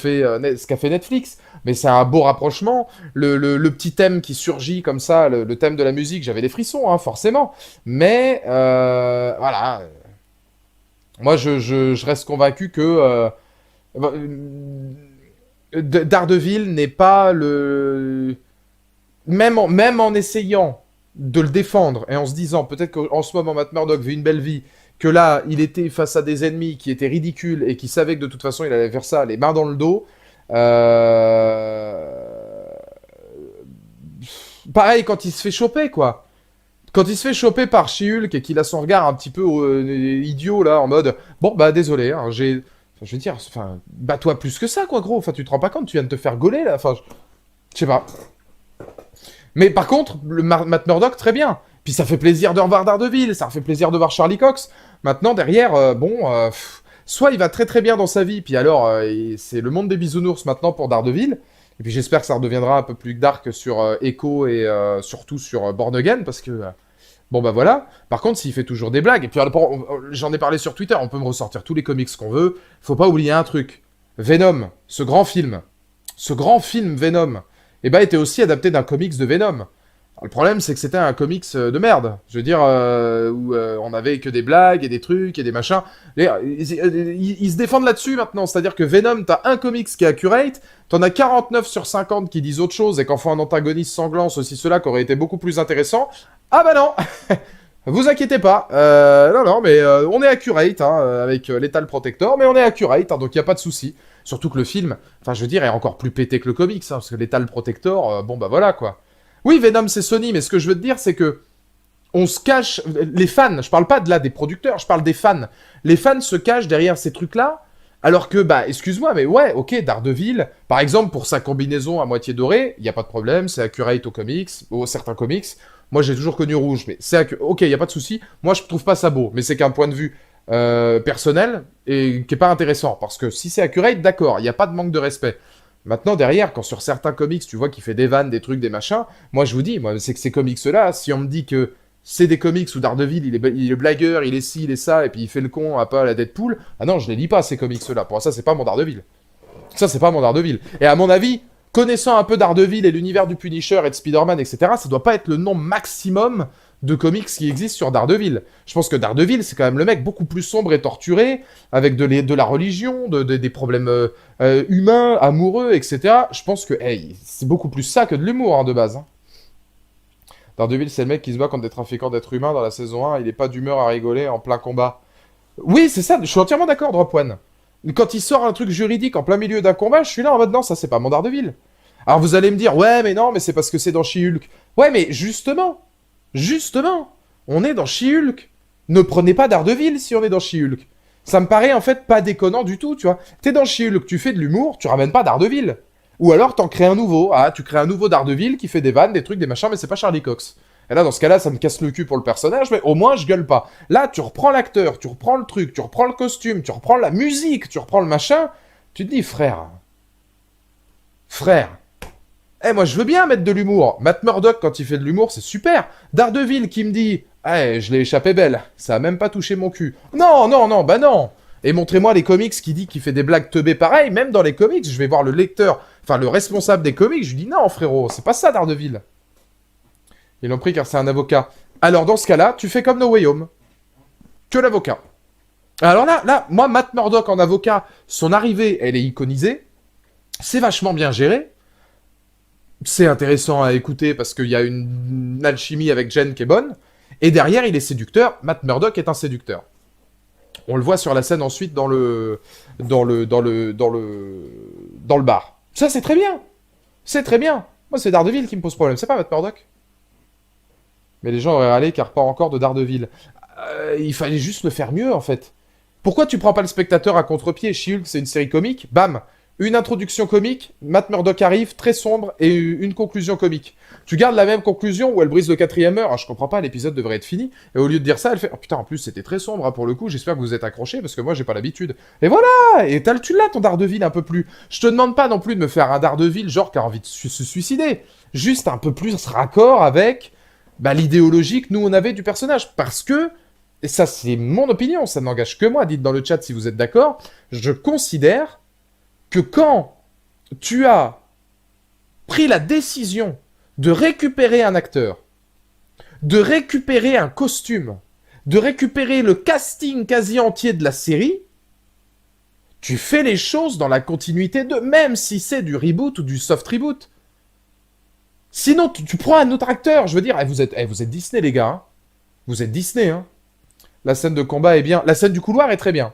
fait Netflix, mais c'est un beau rapprochement, le petit thème qui surgit comme ça, le thème de la musique, j'avais des frissons, hein, forcément, mais voilà, moi je reste convaincu que Daredevil n'est pas le... Même en essayant de le défendre et en se disant peut-être qu'en ce moment Matt Murdock vit une belle vie, que là il était face à des ennemis qui étaient ridicules et qui savaient que de toute façon il allait faire ça les mains dans le dos. Pareil quand il se fait choper quoi. Quand il se fait choper par She-Hulk et qu'il a son regard un petit peu idiot là en mode bon bah désolé hein, enfin, je veux dire enfin bats-toi plus que ça quoi gros. Enfin tu te rends pas compte tu viens de te faire gauler là. Enfin je sais pas. Mais par contre, Matt Murdock, très bien. Puis ça fait plaisir de revoir Daredevil, ça fait plaisir de voir Charlie Cox. Maintenant, derrière, soit il va très très bien dans sa vie, puis alors, c'est le monde des bisounours maintenant pour Daredevil. Et puis j'espère que ça redeviendra un peu plus dark sur Echo et surtout sur Born Again, parce que, bon bah voilà. Par contre, s'il fait toujours des blagues, et puis j'en ai parlé sur Twitter, on peut me ressortir tous les comics qu'on veut, faut pas oublier un truc. Venom, ce grand film Venom, et bah était aussi adapté d'un comics de Venom. Alors, le problème, c'est que c'était un comics de merde. Je veux dire, où on avait que des blagues et des trucs et des machins. Ils se défendent là-dessus maintenant. C'est-à-dire que Venom, t'as un comics qui est accurate, t'en as 49 sur 50 qui disent autre chose et qu'en font un antagoniste sanglant, ceci, cela, qui aurait été beaucoup plus intéressant. Ah bah non vous inquiétez pas. Non, mais on est accurate, hein, avec Lethal Protector, mais on est accurate, hein, donc il n'y a pas de souci. Surtout que le film, enfin je veux dire, est encore plus pété que le comics, hein, parce que Lethal Protector, bon bah voilà quoi. Oui, Venom c'est Sony, mais ce que je veux te dire c'est que on se cache, les fans, je parle pas de là des producteurs, je parle des fans. Les fans se cachent derrière ces trucs-là, alors que, bah, excuse-moi, mais ouais, ok, Daredevil, par exemple, pour sa combinaison à moitié dorée, il n'y a pas de problème, c'est accurate aux comics, aux certains comics. Moi, j'ai toujours connu rouge, mais ok, il n'y a pas de souci. Moi, je trouve pas ça beau, mais c'est qu'un point de vue personnel et qui est pas intéressant. Parce que si c'est accurate, d'accord, il n'y a pas de manque de respect. Maintenant, derrière, quand sur certains comics, tu vois qu'il fait des vannes, des trucs, des machins, moi, je vous dis, moi, c'est que ces comics-là, si on me dit que c'est des comics où Daredevil, il est blagueur, il est ci, il est ça, et puis il fait le con un peu à la Deadpool. Ah non, je les lis pas, ces comics-là. Pour ça, c'est pas mon Daredevil. Ça, c'est pas mon Daredevil. Et à mon avis, connaissant un peu Daredevil et l'univers du Punisher et de Spider-Man, etc., ça doit pas être le nombre maximum de comics qui existent sur Daredevil. Je pense que Daredevil, c'est quand même le mec beaucoup plus sombre et torturé, avec de la religion, des problèmes humains, amoureux, etc. Je pense que c'est beaucoup plus ça que de l'humour, hein, de base. Hein. Daredevil, c'est le mec qui se bat contre des trafiquants d'êtres humains dans la saison 1, il est pas d'humeur à rigoler en plein combat. Oui, c'est ça, je suis entièrement d'accord, Drop One. Quand il sort un truc juridique en plein milieu d'un combat, je suis là en mode non, ça c'est pas mon Daredevil. Alors vous allez me dire, ouais, mais non, mais c'est parce que c'est dans She-Hulk. Ouais, mais justement, on est dans She-Hulk. Ne prenez pas Daredevil si on est dans She-Hulk. Ça me paraît en fait pas déconnant du tout, tu vois. T'es dans She-Hulk, tu fais de l'humour, tu ramènes pas Daredevil. Ou alors t'en crées un nouveau. Ah, tu crées un nouveau Daredevil qui fait des vannes, des trucs, des machins, mais c'est pas Charlie Cox. Et là, dans ce cas-là, ça me casse le cul pour le personnage, mais au moins, je gueule pas. Là, tu reprends l'acteur, tu reprends le truc, tu reprends le costume, tu reprends la musique, tu reprends le machin. Tu te dis, frère. Moi, je veux bien mettre de l'humour. Matt Murdock, quand il fait de l'humour, c'est super. Daredevil qui me dit, je l'ai échappé belle. Ça a même pas touché mon cul. Non, bah non. Et montrez-moi les comics qui dit qu'il fait des blagues teubées pareil. Même dans les comics, je vais voir le lecteur, enfin le responsable des comics, je lui dis, non, frérot, c'est pas ça, Daredevil. Ils l'ont pris car c'est un avocat. Alors, dans ce cas-là, tu fais comme No Way Home. Que l'avocat. Alors là, moi, Matt Murdock en avocat, son arrivée, elle est iconisée. C'est vachement bien géré. C'est intéressant à écouter parce qu'il y a une alchimie avec Jen qui est bonne. Et derrière, il est séducteur. Matt Murdock est un séducteur. On le voit sur la scène ensuite dans le bar. Ça, c'est très bien. C'est très bien. Moi, c'est Daredevil qui me pose problème. C'est pas Matt Murdock. Mais les gens auraient râlé car pas encore de Daredevil. Il fallait juste le faire mieux, en fait. Pourquoi tu prends pas le spectateur à contre-pied? She-Hulk, c'est une série comique. Bam, une introduction comique, Matt Murdock arrive, très sombre, et une conclusion comique. Tu gardes la même conclusion où elle brise le 4e heure. Ah, je comprends pas, l'épisode devrait être fini. Et au lieu de dire ça, elle fait « Oh putain, en plus, c'était très sombre, hein, pour le coup. J'espère que vous êtes accrochés, parce que moi, j'ai pas l'habitude. » Et voilà. Et tu l'as, ton Daredevil, un peu plus. Je te demande pas non plus de me faire un Daredevil, genre, qui a envie de se suicider. Juste un peu plus raccord avec l'idéologie que nous, on avait du personnage. Parce que, et ça, c'est mon opinion, ça n'engage que moi. Dites dans le chat si vous êtes d'accord. Je considère que quand tu as pris la décision de récupérer un acteur, de récupérer un costume, de récupérer le casting quasi entier de la série, tu fais les choses dans la continuité de, même si c'est du reboot ou du soft reboot. Sinon, tu prends un autre acteur, je veux dire, vous êtes Disney les gars, hein. Vous êtes Disney, hein. La scène de combat est bien, la scène du couloir est très bien.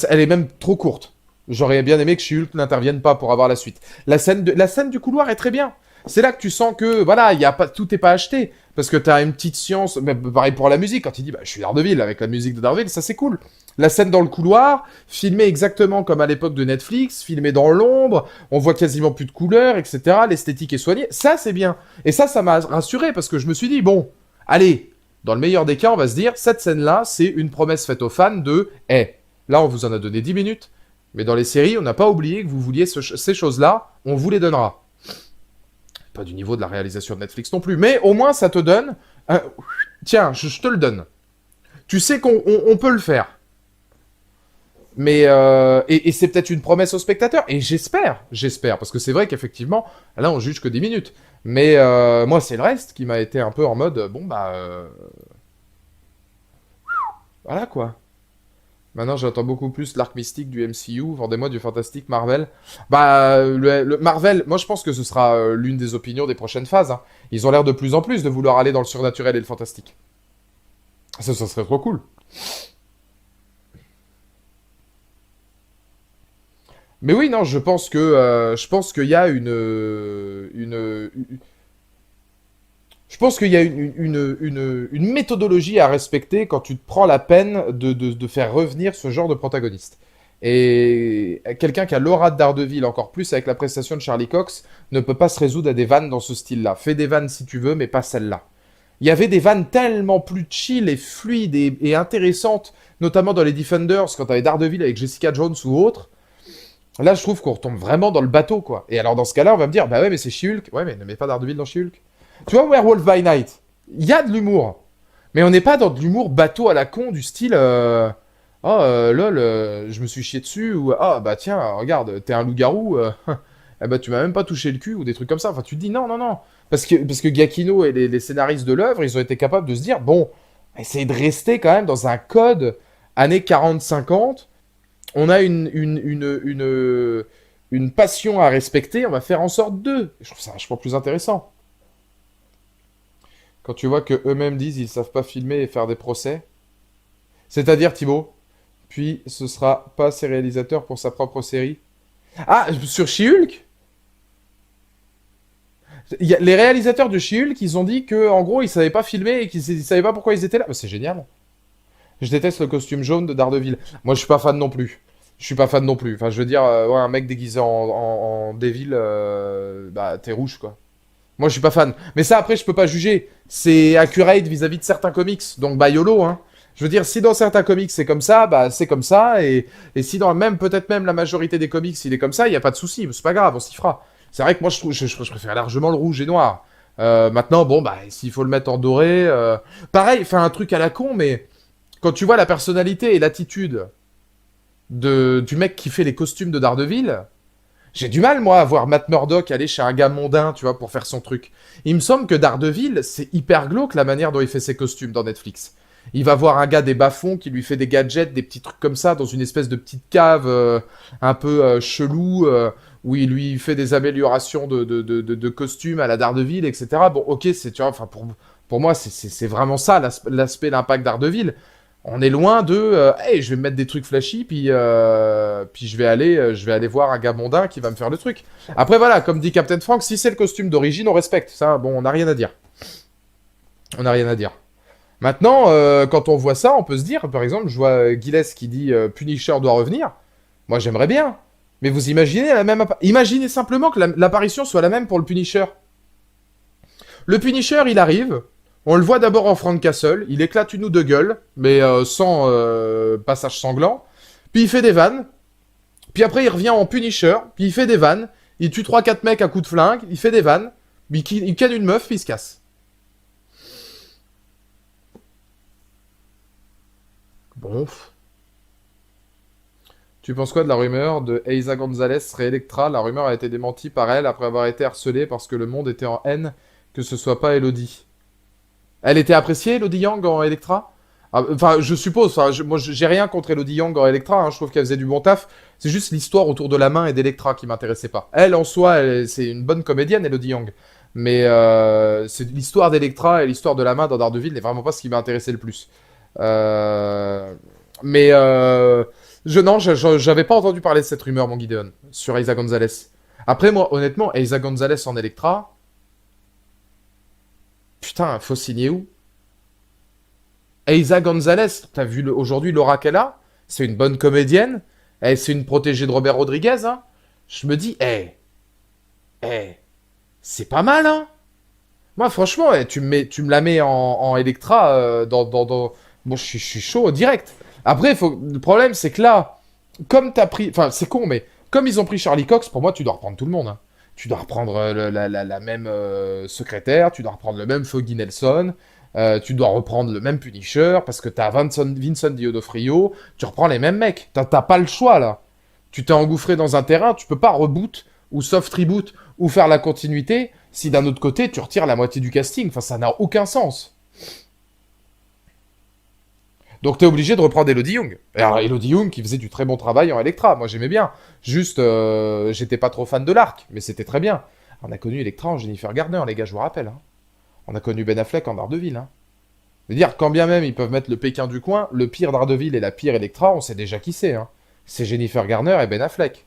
Elle est même trop courte. J'aurais bien aimé que She-Hulk n'intervienne pas pour avoir la suite. La scène du couloir est très bien. C'est là que tu sens que, voilà, tout n'est pas acheté. Parce que tu as une petite science, mais pareil pour la musique, quand il dit, je suis Daredevil, avec la musique de Daredevil, ça c'est cool. La scène dans le couloir, filmée exactement comme à l'époque de Netflix, filmée dans l'ombre, on voit quasiment plus de couleurs, etc. L'esthétique est soignée, ça c'est bien. Et ça m'a rassuré, parce que je me suis dit, bon, allez, dans le meilleur des cas, on va se dire, cette scène-là, c'est une promesse faite aux fans de, là on vous en a donné 10 minutes, mais dans les séries, on n'a pas oublié que vous vouliez ces choses-là, on vous les donnera. Pas du niveau de la réalisation de Netflix non plus, mais au moins ça te donne... Tiens, je te le donne. Tu sais qu'on peut le faire. Mais et c'est peut-être une promesse au spectateur, et j'espère, parce que c'est vrai qu'effectivement, là on juge que 10 minutes. Mais moi c'est le reste qui m'a été un peu en mode, voilà quoi. Maintenant, j'attends beaucoup plus l'arc mystique du MCU. Vendez-moi du fantastique Marvel. Le Marvel, moi, je pense que ce sera l'une des opinions des prochaines phases. Hein. Ils ont l'air de plus en plus de vouloir aller dans le surnaturel et le fantastique. Ça serait trop cool. Mais oui, non, je pense qu'il y a je pense qu'il y a une méthodologie à respecter quand tu te prends la peine de faire revenir ce genre de protagoniste. Et quelqu'un qui a l'aura de Daredevil, encore plus avec la prestation de Charlie Cox, ne peut pas se résoudre à des vannes dans ce style-là. Fais des vannes si tu veux, mais pas celle-là. Il y avait des vannes tellement plus chill et fluides et intéressantes, notamment dans les Defenders, quand t'avais Daredevil avec Jessica Jones ou autre. Là, je trouve qu'on retombe vraiment dans le bateau, quoi. Et alors, dans ce cas-là, on va me dire, bah ouais, mais c'est She-Hulk. Ouais, mais ne mets pas Daredevil dans She-Hulk. Tu vois, Werewolf by Night, il y a de l'humour. Mais on n'est pas dans de l'humour bateau à la con du style oh lol, je me suis chié dessus ou ah bah tiens, regarde, t'es un loup-garou, eh bah tu m'as même pas touché le cul ou des trucs comme ça. Enfin, tu te dis non, non, non. Parce que Giacchino et les scénaristes de l'œuvre, ils ont été capables de se dire bon, essayez de rester quand même dans un code années 40-50. On a une passion à respecter, on va faire en sorte d'eux. Je trouve ça vachement plus intéressant. Quand tu vois que eux-mêmes disent ils savent pas filmer et faire des procès. C'est-à-dire, Thibaut, puis ce sera pas ses réalisateurs pour sa propre série. Ah, sur She-Hulk. Les réalisateurs de She-Hulk, ils ont dit que en gros, ils savaient pas filmer et qu'ils savaient pas pourquoi ils étaient là. Bah, c'est génial. Je déteste le costume jaune de Daredevil. Moi, je suis pas fan non plus. Je suis pas fan non plus. Enfin, je veux dire, ouais, un mec déguisé en Devil, bah, t'es rouge, quoi. Moi, je suis pas fan. Mais ça, après, je peux pas juger. C'est accurate vis-à-vis de certains comics. Donc, bah, YOLO, hein. Je veux dire, si dans certains comics c'est comme ça, bah, c'est comme ça. Et si dans même, peut-être même la majorité des comics, il est comme ça, il y a pas de souci. C'est pas grave, on s'y fera. C'est vrai que moi, je préfère largement le rouge et noir. Maintenant, bon, bah, s'il faut le mettre en doré. Pareil, enfin, un truc à la con, mais quand tu vois la personnalité et l'attitude du mec qui fait les costumes de Daredevil, j'ai du mal, moi, à voir Matt Murdock aller chez un gars mondain, tu vois, pour faire son truc. Il me semble que Daredevil, c'est hyper glauque la manière dont il fait ses costumes dans Netflix. Il va voir un gars des bas-fonds qui lui fait des gadgets, des petits trucs comme ça, dans une espèce de petite cave un peu chelou, où il lui fait des améliorations de costumes à la Daredevil, etc. Bon, ok, c'est, tu vois, enfin, pour moi, c'est vraiment ça, l'aspect, l'impact Daredevil. On est loin de hey, je vais me mettre des trucs flashy puis je vais aller voir un gars mondain qui va me faire le truc. Après voilà, comme dit Captain Frank, si c'est le costume d'origine, on respecte. Ça bon, on n'a rien à dire. On n'a rien à dire. Maintenant quand on voit ça, on peut se dire par exemple, je vois Gilles qui dit Punisher doit revenir. Moi j'aimerais bien. Mais vous imaginez imaginez simplement que l'apparition soit la même pour le Punisher. Le Punisher, il arrive. On le voit d'abord en Frank Castle. Il éclate une ou deux gueules, mais sans passage sanglant. Puis il fait des vannes. Puis après, il revient en Punisher. Puis il fait des vannes. Il tue 3-4 mecs à coups de flingue. Il fait des vannes. Puis il canne une meuf, puis il se casse. Bon. Tu penses quoi de la rumeur de Eiza Gonzalez serait Electra? La rumeur a été démentie par elle après avoir été harcelée parce que le monde était en haine que ce soit pas Elodie. Elle était appréciée, Elodie Yang en Electra? Enfin, je suppose. Enfin, moi, j'ai rien contre Elodie Yang en Electra. Hein, je trouve qu'elle faisait du bon taf. C'est juste l'histoire autour de la main et d'Electra qui m'intéressait pas. Elle, en soi, c'est une bonne comédienne, Elodie Yang. Mais c'est l'histoire d'Electra et l'histoire de la main dans Daredevil n'est vraiment pas ce qui m'a intéressé le plus. Euh, mais non, j'avais pas entendu parler de cette rumeur, mon Gideon, sur Eiza Gonzalez. Après, moi, honnêtement, Eiza Gonzalez en Electra, putain, faut signer où? Eiza Gonzalez, t'as vu aujourd'hui l'aura qu'elle a? C'est une bonne comédienne. C'est une protégée de Robert Rodriguez, hein. Je me dis, c'est pas mal, hein. Moi, franchement, tu me la mets en Electra bon, je suis chaud direct. Après, le problème, c'est que là, comme t'as pris... Enfin, c'est con, mais comme ils ont pris Charlie Cox, pour moi, tu dois reprendre tout le monde, hein. Tu dois reprendre la même secrétaire, tu dois reprendre le même Foggy Nelson, tu dois reprendre le même Punisher, parce que t'as Vincent D'Onofrio, tu reprends les mêmes mecs. T'as pas le choix, là. Tu t'es engouffré dans un terrain, tu peux pas reboot, ou soft reboot, ou faire la continuité, si d'un autre côté, tu retires la moitié du casting. Enfin, ça n'a aucun sens. Donc t'es obligé de reprendre Elodie Yung. Alors Elodie Yung qui faisait du très bon travail en Electra, moi j'aimais bien. Juste, j'étais pas trop fan de l'arc, mais c'était très bien. On a connu Electra en Jennifer Garner, les gars, je vous rappelle. Hein. On a connu Ben Affleck en Daredevil. Hein. Je veux dire, quand bien même ils peuvent mettre le Pékin du coin, le pire Daredevil et la pire Electra, on sait déjà qui c'est. Hein. C'est Jennifer Garner et Ben Affleck.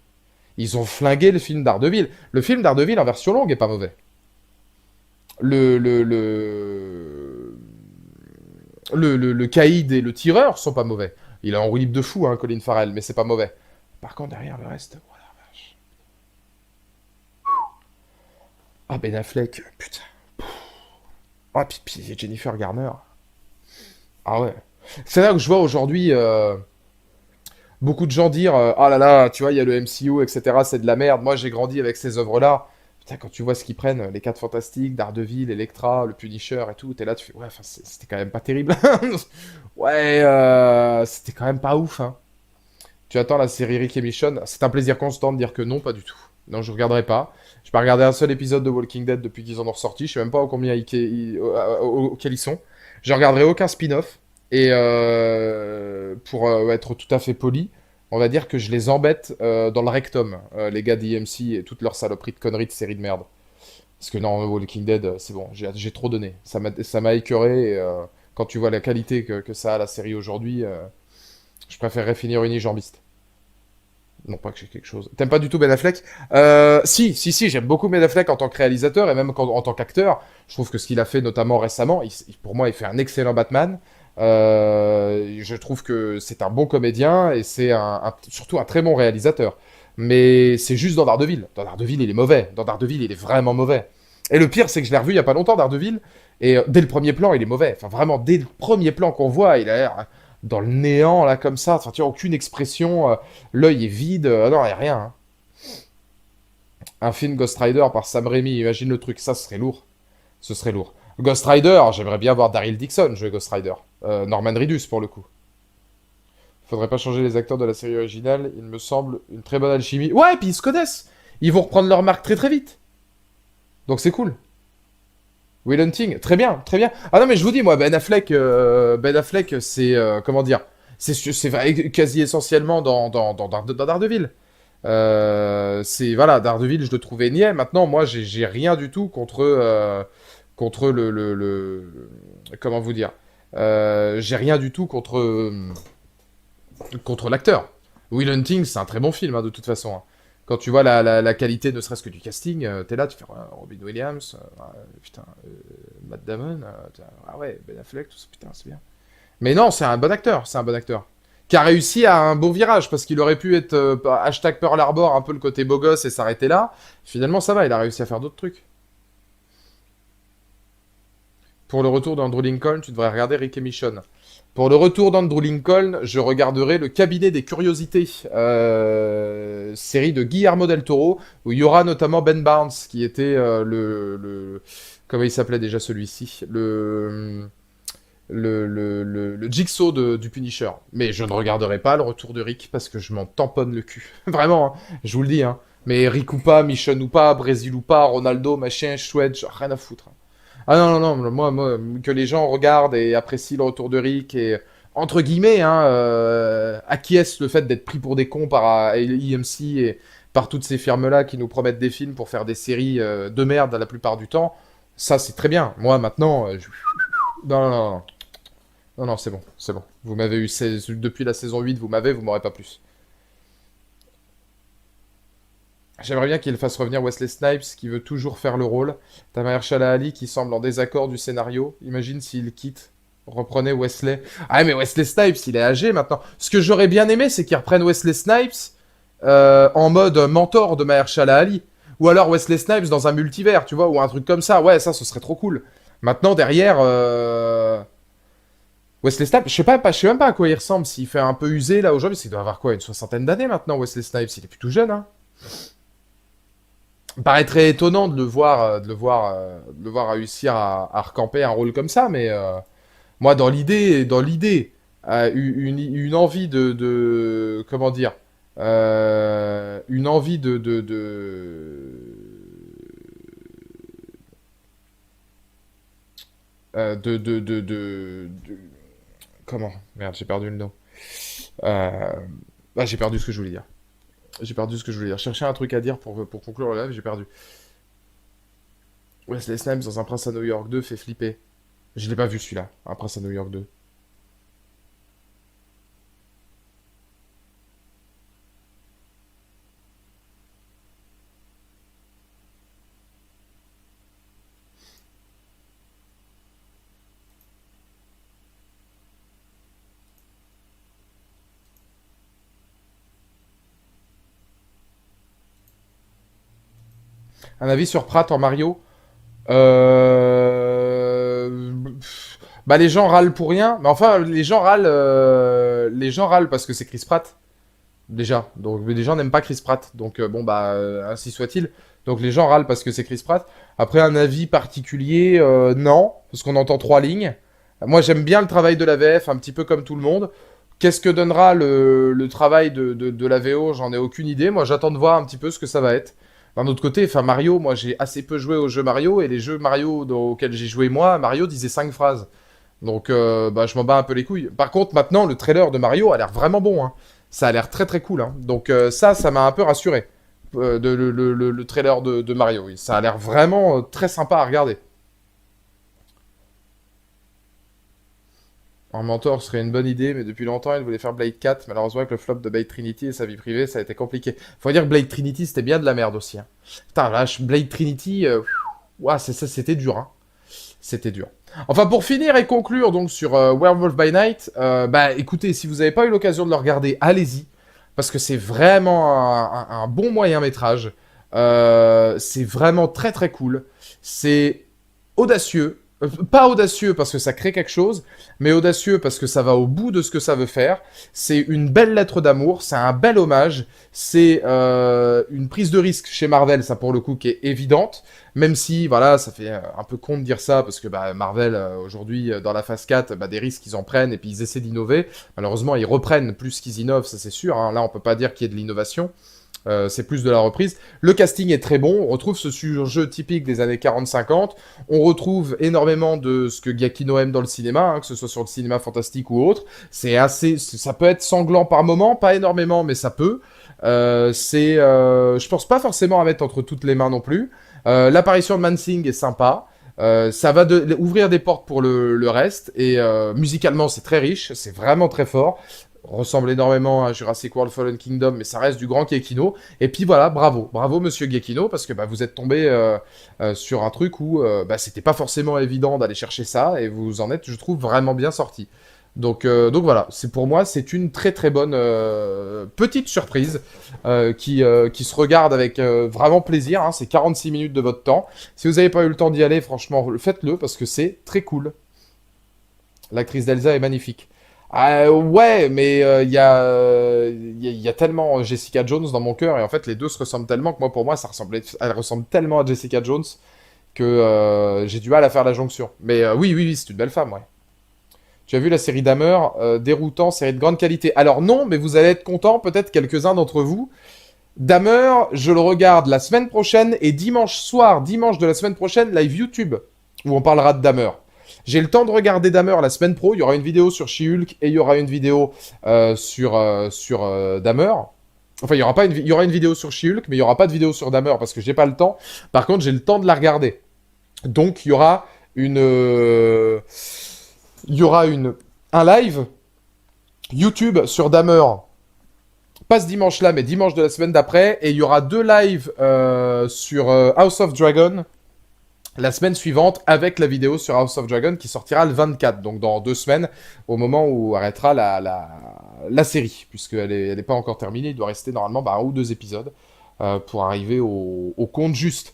Ils ont flingué le film Daredevil. Le film Daredevil en version longue est pas mauvais. Le caïd et le tireur sont pas mauvais. Il est en roue libre de fou, hein, Colin Farrell, mais c'est pas mauvais. Par contre, derrière le reste, voilà, vache. Ah, Ben Affleck, putain. Ah, puis Jennifer Garner. Ah ouais. C'est là que je vois aujourd'hui beaucoup de gens dire ah là là, tu vois, il y a le MCU, etc., c'est de la merde. Moi, j'ai grandi avec ces œuvres-là. Putain, quand tu vois ce qu'ils prennent, les 4 Fantastiques, Daredevil, Elektra, le Punisher et tout, t'es là, tu fais, ouais, enfin, c'était quand même pas terrible. Ouais, c'était quand même pas ouf, hein. Tu attends la série Rick et Michonne, c'est un plaisir constant de dire que non, pas du tout. Non, je regarderai pas. J'ai pas regardé un seul épisode de Walking Dead depuis qu'ils en ont ressorti. Je sais même pas combien auquel ils sont. Je regarderai aucun spin-off. Et pour être tout à fait poli, on va dire que je les embête dans le rectum, les gars d'EMC et toutes leurs saloperies de conneries de séries de merde. Parce que non, Walking Dead, c'est bon, j'ai trop donné. Ça m'a écœuré. Et, quand tu vois la qualité que ça a la série aujourd'hui, je préférerais finir unijambiste. Non pas que j'ai quelque chose. T'aimes pas du tout Ben Affleck? Si, j'aime beaucoup Ben Affleck en tant que réalisateur et même en tant qu'acteur. Je trouve que ce qu'il a fait notamment récemment, pour moi, il fait un excellent Batman. Je trouve que c'est un bon comédien et c'est surtout un très bon réalisateur. Mais c'est juste dans Daredevil. Dans Daredevil, il est mauvais. Dans Daredevil, il est vraiment mauvais. Et le pire, c'est que je l'ai revu il y a pas longtemps, Daredevil, et dès le premier plan, il est mauvais. Enfin, vraiment, dès le premier plan qu'on voit, il a l'air dans le néant, là, comme ça. Enfin, tu vois, aucune expression. L'œil est vide. Non, il n'y a rien, hein. Un film Ghost Rider par Sam Raimi, imagine le truc, ça ce serait lourd. Ce serait lourd. Ghost Rider, j'aimerais bien voir Daryl Dixon jouer Ghost Rider. Norman Reedus pour le coup. Faudrait pas changer les acteurs de la série originale, il me semble une très bonne alchimie. Ouais, et puis ils se connaissent. Ils vont reprendre leur marque très très vite. Donc c'est cool. Will Hunting, très bien, très bien. Ah non mais je vous dis moi, Ben Affleck, c'est comment dire, c'est quasi essentiellement dans Daredevil. C'est voilà, Daredevil, je le trouvais niais. Maintenant, moi, j'ai rien du tout contre comment vous dire, j'ai rien du tout contre l'acteur. Will Hunting, c'est un très bon film hein, de toute façon, hein. Quand tu vois la qualité, ne serait-ce que du casting, t'es là, tu fais ouais, Robin Williams, putain, Matt Damon, ah ouais, Ben Affleck, tout ça, putain, c'est bien. Mais non, c'est un bon acteur, c'est un bon acteur. Qui a réussi à un beau virage, parce qu'il aurait pu être hashtag Pearl Harbor, un peu le côté beau gosse et s'arrêter là. Finalement, ça va, il a réussi à faire d'autres trucs. Pour le retour d'Andrew Lincoln, tu devrais regarder Rick et Michonne. Pour le retour d'Andrew Lincoln, je regarderai Le Cabinet des Curiosités, série de Guillermo del Toro, où il y aura notamment Ben Barnes, qui était comment il s'appelait déjà celui-ci le Jigsaw du Punisher. Mais je ne regarderai pas le retour de Rick parce que je m'en tamponne le cul. Vraiment, hein, je vous le dis. Hein. Mais Rick ou pas, Michonne ou pas, Brésil ou pas, Ronaldo, machin, chouette, rien à foutre. Ah non, non, non, moi, que les gens regardent et apprécient le retour de Rick et, entre guillemets, hein, acquiescent le fait d'être pris pour des cons par EMC et par toutes ces firmes-là qui nous promettent des films pour faire des séries de merde la plupart du temps. Ça, c'est très bien. Moi, maintenant, non, non, non, non. Non, non, c'est bon, c'est bon. Vous m'avez eu depuis la saison 8, vous m'aurez pas plus. J'aimerais bien qu'il fasse revenir Wesley Snipes, qui veut toujours faire le rôle. T'as Mahershala Ali qui semble en désaccord du scénario. Imagine s'il quitte, reprenait Wesley. Ah, mais Wesley Snipes, il est âgé maintenant. Ce que j'aurais bien aimé, c'est qu'ils reprennent Wesley Snipes en mode mentor de Mahershala Ali. Ou alors Wesley Snipes dans un multivers, tu vois, ou un truc comme ça. Ouais, ça, ce serait trop cool. Maintenant, derrière, Wesley Snipes, je sais même pas à quoi il ressemble. S'il fait un peu usé là aujourd'hui, parce qu'il doit avoir quoi, une soixantaine d'années maintenant, Wesley Snipes. Il est plutôt jeune, hein. Me paraît très étonnant de le voir réussir à recamper un rôle comme ça, mais moi, dans l'idée, une envie comment dire, une envie comment? Merde, j'ai perdu le nom. Euh, j'ai perdu ce que je voulais dire. J'ai perdu ce que je voulais dire. Chercher un truc à dire pour conclure le live, j'ai perdu. Wesley Snipes dans Un Prince à New York 2 fait flipper. Je l'ai pas vu celui-là, Un Prince à New York 2. Un avis sur Pratt en Mario? Bah les gens râlent pour rien, mais enfin les gens râlent parce que c'est Chris Pratt. déjà. Donc, mais les gens n'aiment pas Chris Pratt. Donc, bon, bah, ainsi soit-il. Donc, les gens râlent parce que c'est Chris Pratt. Après, un avis particulier, non, parce qu'on entend 3 lignes. Moi, j'aime bien le travail de la VF, un petit peu comme tout le monde. Qu'est-ce que donnera le travail de la VO? J'en ai aucune idée. Moi, j'attends de voir un petit peu ce que ça va être. D'un autre côté, enfin, Mario, moi, j'ai assez peu joué aux jeux Mario, et les jeux Mario auxquels j'ai joué, moi, Mario disait 5 phrases. Donc, bah, je m'en bats un peu les couilles. Par contre, maintenant, le trailer de Mario a l'air vraiment bon, hein. Ça a l'air très très cool, hein. Donc, ça m'a un peu rassuré. Le trailer de Mario, oui. Ça a l'air vraiment très sympa à regarder. Un mentor serait une bonne idée, mais depuis longtemps, il voulait faire Blade 4. Malheureusement, avec le flop de Blade Trinity et sa vie privée, ça a été compliqué. Faut dire que Blade Trinity, c'était bien de la merde aussi, hein. Putain, lâche, Blade Trinity, ouah, c'était dur, hein. C'était dur. Enfin, pour finir et conclure donc sur Werewolf by Night, bah écoutez, si vous n'avez pas eu l'occasion de le regarder, allez-y, parce que c'est vraiment un bon moyen métrage. C'est vraiment très très cool. C'est audacieux. Pas audacieux parce que ça crée quelque chose, mais audacieux parce que ça va au bout de ce que ça veut faire. C'est une belle lettre d'amour, c'est un bel hommage, c'est une prise de risque chez Marvel, ça pour le coup, qui est évidente, même si, voilà, ça fait un peu con de dire ça, parce que bah, Marvel, aujourd'hui, dans la phase 4, bah, des risques, ils en prennent, et puis ils essaient d'innover. Malheureusement, ils reprennent plus qu'ils innovent, ça c'est sûr, hein. Là, on peut pas dire qu'il y ait de l'innovation. C'est plus de la reprise. Le casting est très bon, on retrouve ce jeu typique des années 40-50, on retrouve énormément de ce que Giacchino aime dans le cinéma, hein, que ce soit sur le cinéma fantastique ou autre. Ça peut être sanglant par moment, pas énormément, mais ça peut. Je pense pas forcément à mettre entre toutes les mains non plus. L'apparition de Mansing est sympa. Ça va ouvrir des portes pour le reste, et musicalement c'est très riche, c'est vraiment très fort, ressemble énormément à Jurassic World Fallen Kingdom, mais ça reste du grand Giacchino. Et puis voilà, bravo monsieur Giacchino, parce que bah, vous êtes tombé sur un truc où bah, c'était pas forcément évident d'aller chercher ça, et vous en êtes, je trouve, vraiment bien sorti. Donc voilà, c'est pour moi, c'est une très très bonne petite surprise qui se regarde avec vraiment plaisir, hein. C'est 46 minutes de votre temps. Si vous n'avez pas eu le temps d'y aller, franchement, faites-le, parce que c'est très cool. L'actrice d'Elsa est magnifique. Ouais, mais il y a tellement Jessica Jones dans mon cœur, et en fait les deux se ressemblent tellement que moi, pour moi, elle ressemble tellement à Jessica Jones que j'ai du mal à faire la jonction. Mais oui, oui, oui, c'est une belle femme, ouais. Tu as vu la série Dahmer, déroutant, série de grande qualité. Alors non, mais vous allez être contents, peut-être quelques-uns d'entre vous. Dahmer, je le regarde la semaine prochaine, et dimanche soir, dimanche de la semaine prochaine, live YouTube, où on parlera de Dahmer. J'ai le temps de regarder Dahmer la semaine pro. Il y aura une vidéo sur She-Hulk et il y aura une vidéo sur Dahmer. Enfin, il y aura une vidéo sur She-Hulk, mais il n'y aura pas de vidéo sur Dahmer parce que j'ai pas le temps. Par contre, j'ai le temps de la regarder. Donc, un live YouTube sur Dahmer. Pas ce dimanche-là, mais dimanche de la semaine d'après. Et il y aura 2 lives sur House of Dragon la semaine suivante, avec la vidéo sur House of Dragon qui sortira le 24, donc dans 2 semaines, au moment où arrêtera la série, puisqu'elle est pas encore terminée. Il doit rester normalement 1 ou 2 épisodes pour arriver au compte juste.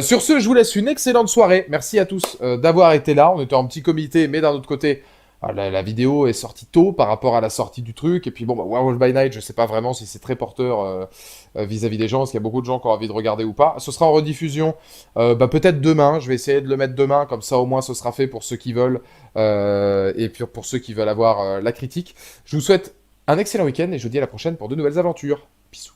Sur ce, je vous laisse une excellente soirée. Merci à tous d'avoir été là. On était en petit comité, mais d'un autre côté, la vidéo est sortie tôt par rapport à la sortie du truc. Et puis bon, Werewolf by Night, je sais pas vraiment si c'est très porteur vis-à-vis des gens, parce qu'il y a beaucoup de gens qui ont envie de regarder ou pas. Ce sera en rediffusion peut-être demain. Je vais essayer de le mettre demain, comme ça au moins ce sera fait pour ceux qui veulent, et puis pour ceux qui veulent avoir la critique. Je vous souhaite un excellent week-end, et je vous dis à la prochaine pour de nouvelles aventures. Bisous.